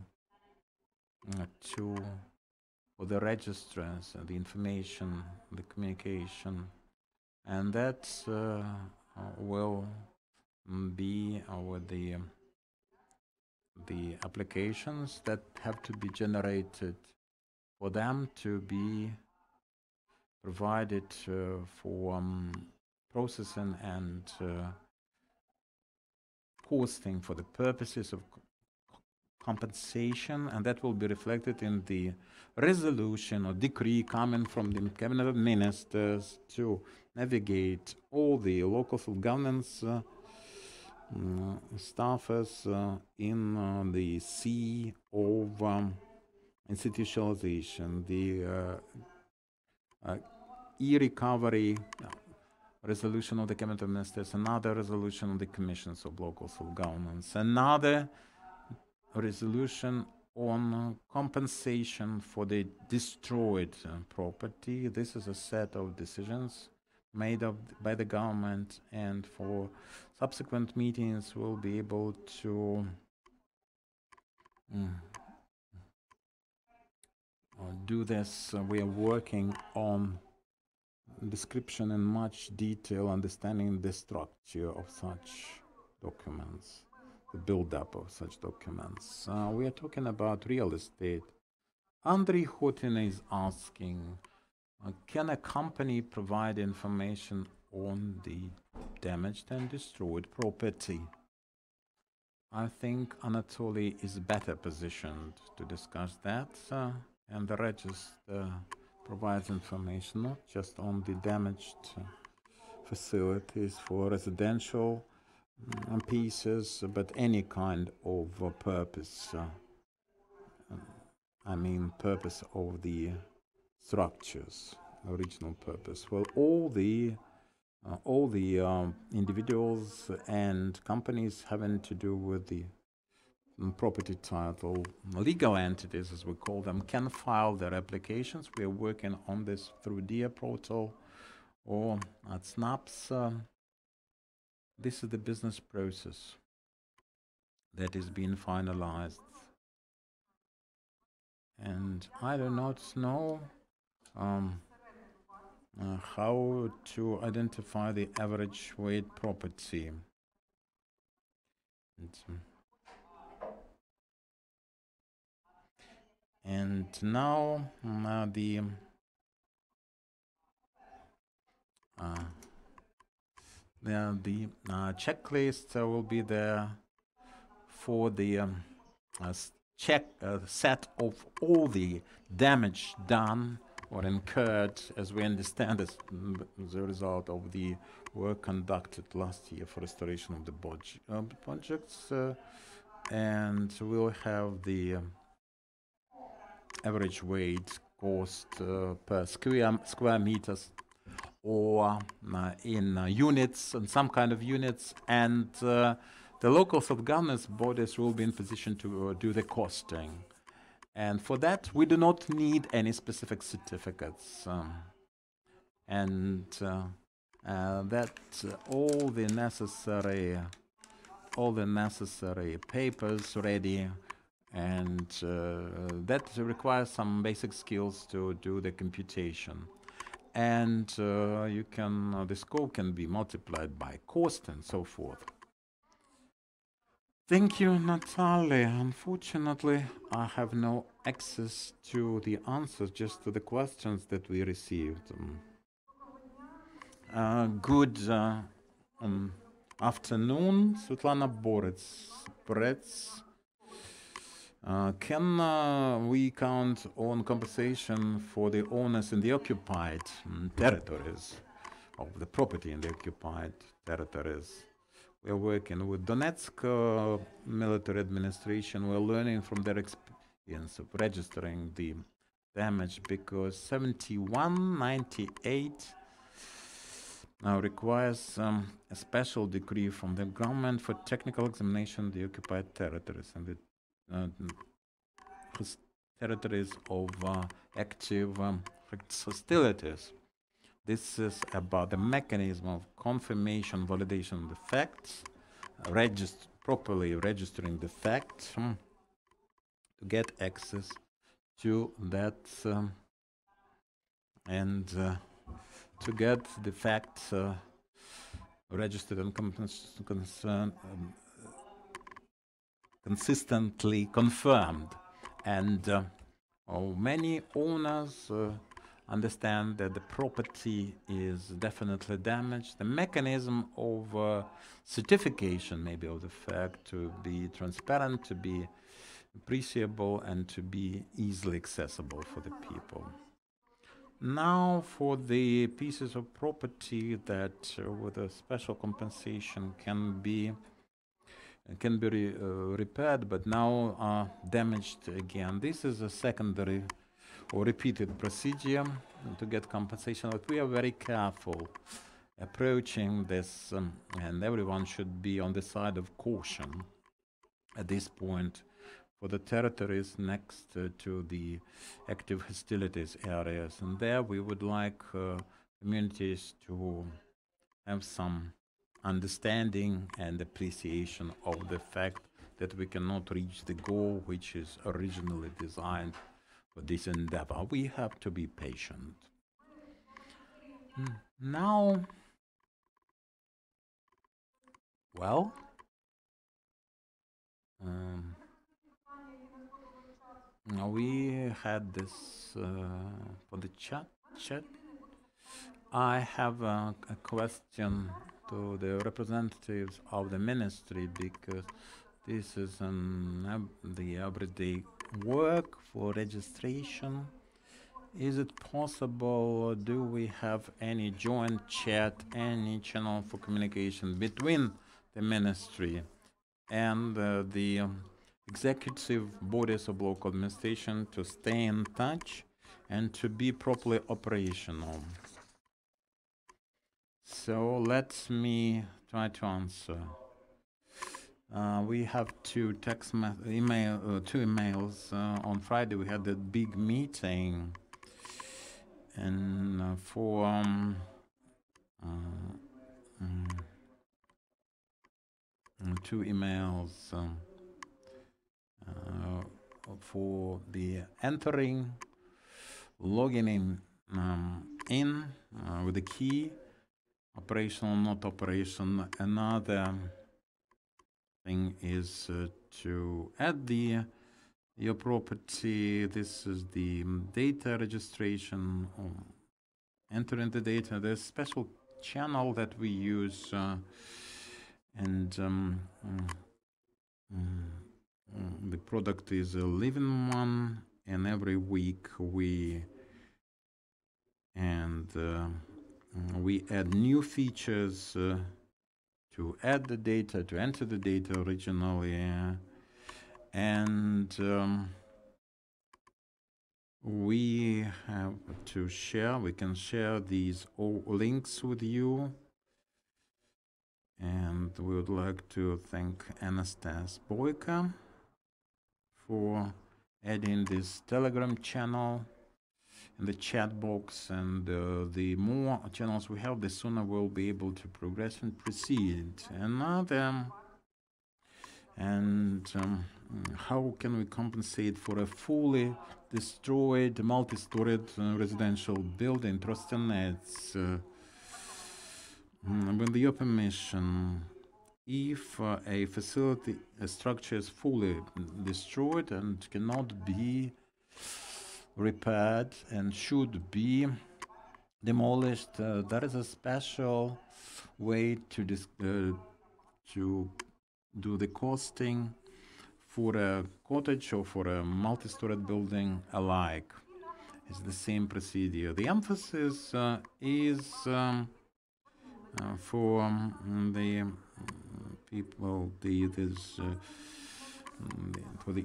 for the registrars, the information, the communication, and that will be with the applications that have to be generated for them to be provided for processing and hosting for the purposes of compensation, and that will be reflected in the resolution or decree coming from the Cabinet of Ministers to navigate all the local governance staffers in the sea of institutionalization, the e-recovery resolution of the Cabinet of Ministers, another resolution of the Commissions of Local Self-Governance, another resolution on compensation for the destroyed property. This is a set of decisions made by the government, and for subsequent meetings we'll be able to do this. We are working on description in much detail, understanding the structure of such documents, the build-up of such documents. We are talking about real estate. Andrei Hotin is asking, can a company provide information on the damaged and destroyed property? I think Anatoly is better positioned to discuss that, and the register provides information not just on the damaged facilities for residential pieces, but any kind of purpose. I mean, purpose of the structures, original purpose. Well, all the individuals and companies having to do with the property title, legal entities as we call them, can file their applications. We are working on this through DIA portal. or at snaps. This is the business process that is being finalized. And I do not know how to identify the average weight property. And now the checklist will be there for the set of all the damage done or incurred, as we understand, as a result of the work conducted last year for restoration of the projects, and we'll have the average weight cost per square meters, or in units, and some kind of units, and the local self-governance bodies will be in position to do the costing. And for that, we do not need any specific certificates. And that all the necessary papers ready, and that requires some basic skills to do the computation. And the scope can be multiplied by cost and so forth. Thank you, Natalia. Unfortunately, I have no access to the answers, just to the questions that we received. Good afternoon, Svetlana Borets. Can we count on compensation for the owners in the occupied territories of the property in the occupied territories? We're working with Donetsk military administration. We're learning from their experience of registering the damage, because 7198 now requires a special decree from the government for technical examination of the occupied territories and the territories of active hostilities. This is about the mechanism of confirmation, validation of the facts, properly registering the facts to get access to that, and to get the facts registered and consistently confirmed. And many owners understand that the property is definitely damaged. The mechanism of certification, maybe, of the fact to be transparent, to be appreciable, and to be easily accessible for the people. Now, for the pieces of property that with a special compensation can be repaired, but now are damaged again. This is a secondary or repeated procedure to get compensation, but we are very careful approaching this, and everyone should be on the side of caution at this point for the territories next to the active hostilities areas. And there we would like communities to have some understanding and appreciation of the fact that we cannot reach the goal which is originally designed for this endeavor. We have to be patient. Now, well, we had this for the chat. I have a question to the representatives of the ministry, because this is the everyday work for registration. Is it possible, do we have any joint chat, any channel for communication between the ministry and the executive bodies of local administration to stay in touch and to be properly operational? So let me try to answer. We have two emails. On Friday we had a big meeting, and for two emails for the entering, logging in with the key, operational, not operation. Another thing is to add your property. This is the data registration. Entering the data. There's a special channel that we use, and the product is a living one, and every week we add new features to add the data, to enter the data originally, and we have to share. We can share these all links with you. And we would like to thank Anastas Boyka for adding this Telegram channel in the chat box. And the more channels we have, the sooner we'll be able to progress and proceed. And how can we compensate for a fully destroyed multi-storied residential building? Trostenets. With your permission, if a facility, a structure is fully destroyed and cannot be repaired and should be demolished, there is a special way to do the costing for a cottage or for a multi-storied building alike. It's the same procedure. The emphasis is for the people, for the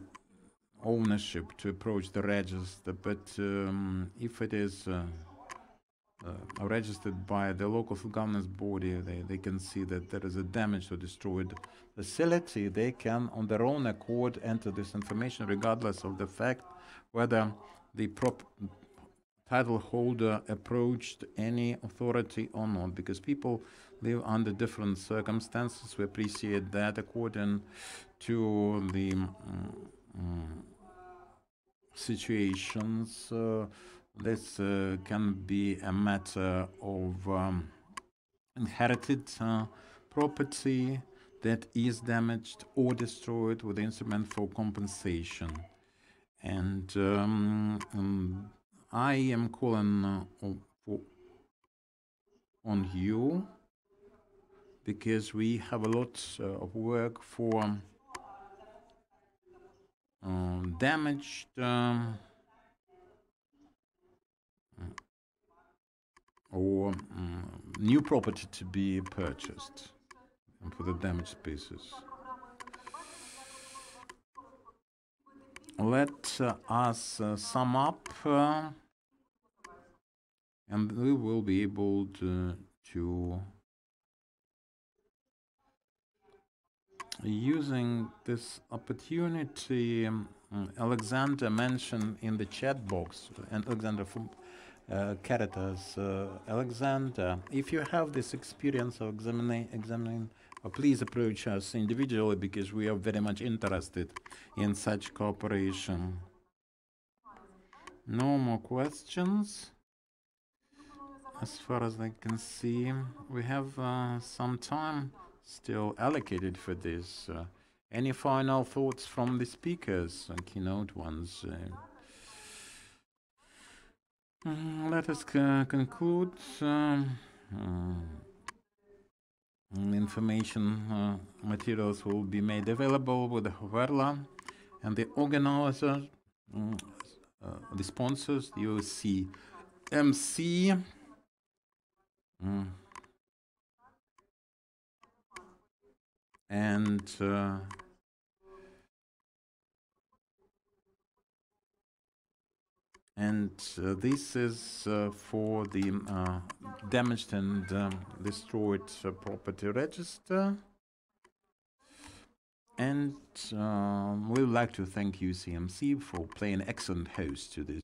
ownership to approach the register. But if it is registered by the local governance body, they can see that there is a damage or destroyed facility. They can, on their own accord, enter this information, regardless of the fact whether the title holder approached any authority or not, because people live under different circumstances. We appreciate that. According to the situations, this can be a matter of inherited property that is damaged or destroyed with instrument for compensation. And I am calling on you because we have a lot of work for damaged or new property to be purchased, and for the damaged pieces. Let us sum up, and we will be able to using this opportunity. Alexander mentioned in the chat box, and Alexander from Caritas. Alexander, if you have this experience of examining, please approach us individually, because we are very much interested in such cooperation. No more questions. As far as I can see, we have some time still allocated for this. Any final thoughts from the speakers, keynote ones? Let us conclude. Information materials will be made available with the Verla and the organizers, the sponsors, the UCMC. And this is for the damaged and destroyed property register. And we would like to thank UCMC for playing excellent host to this.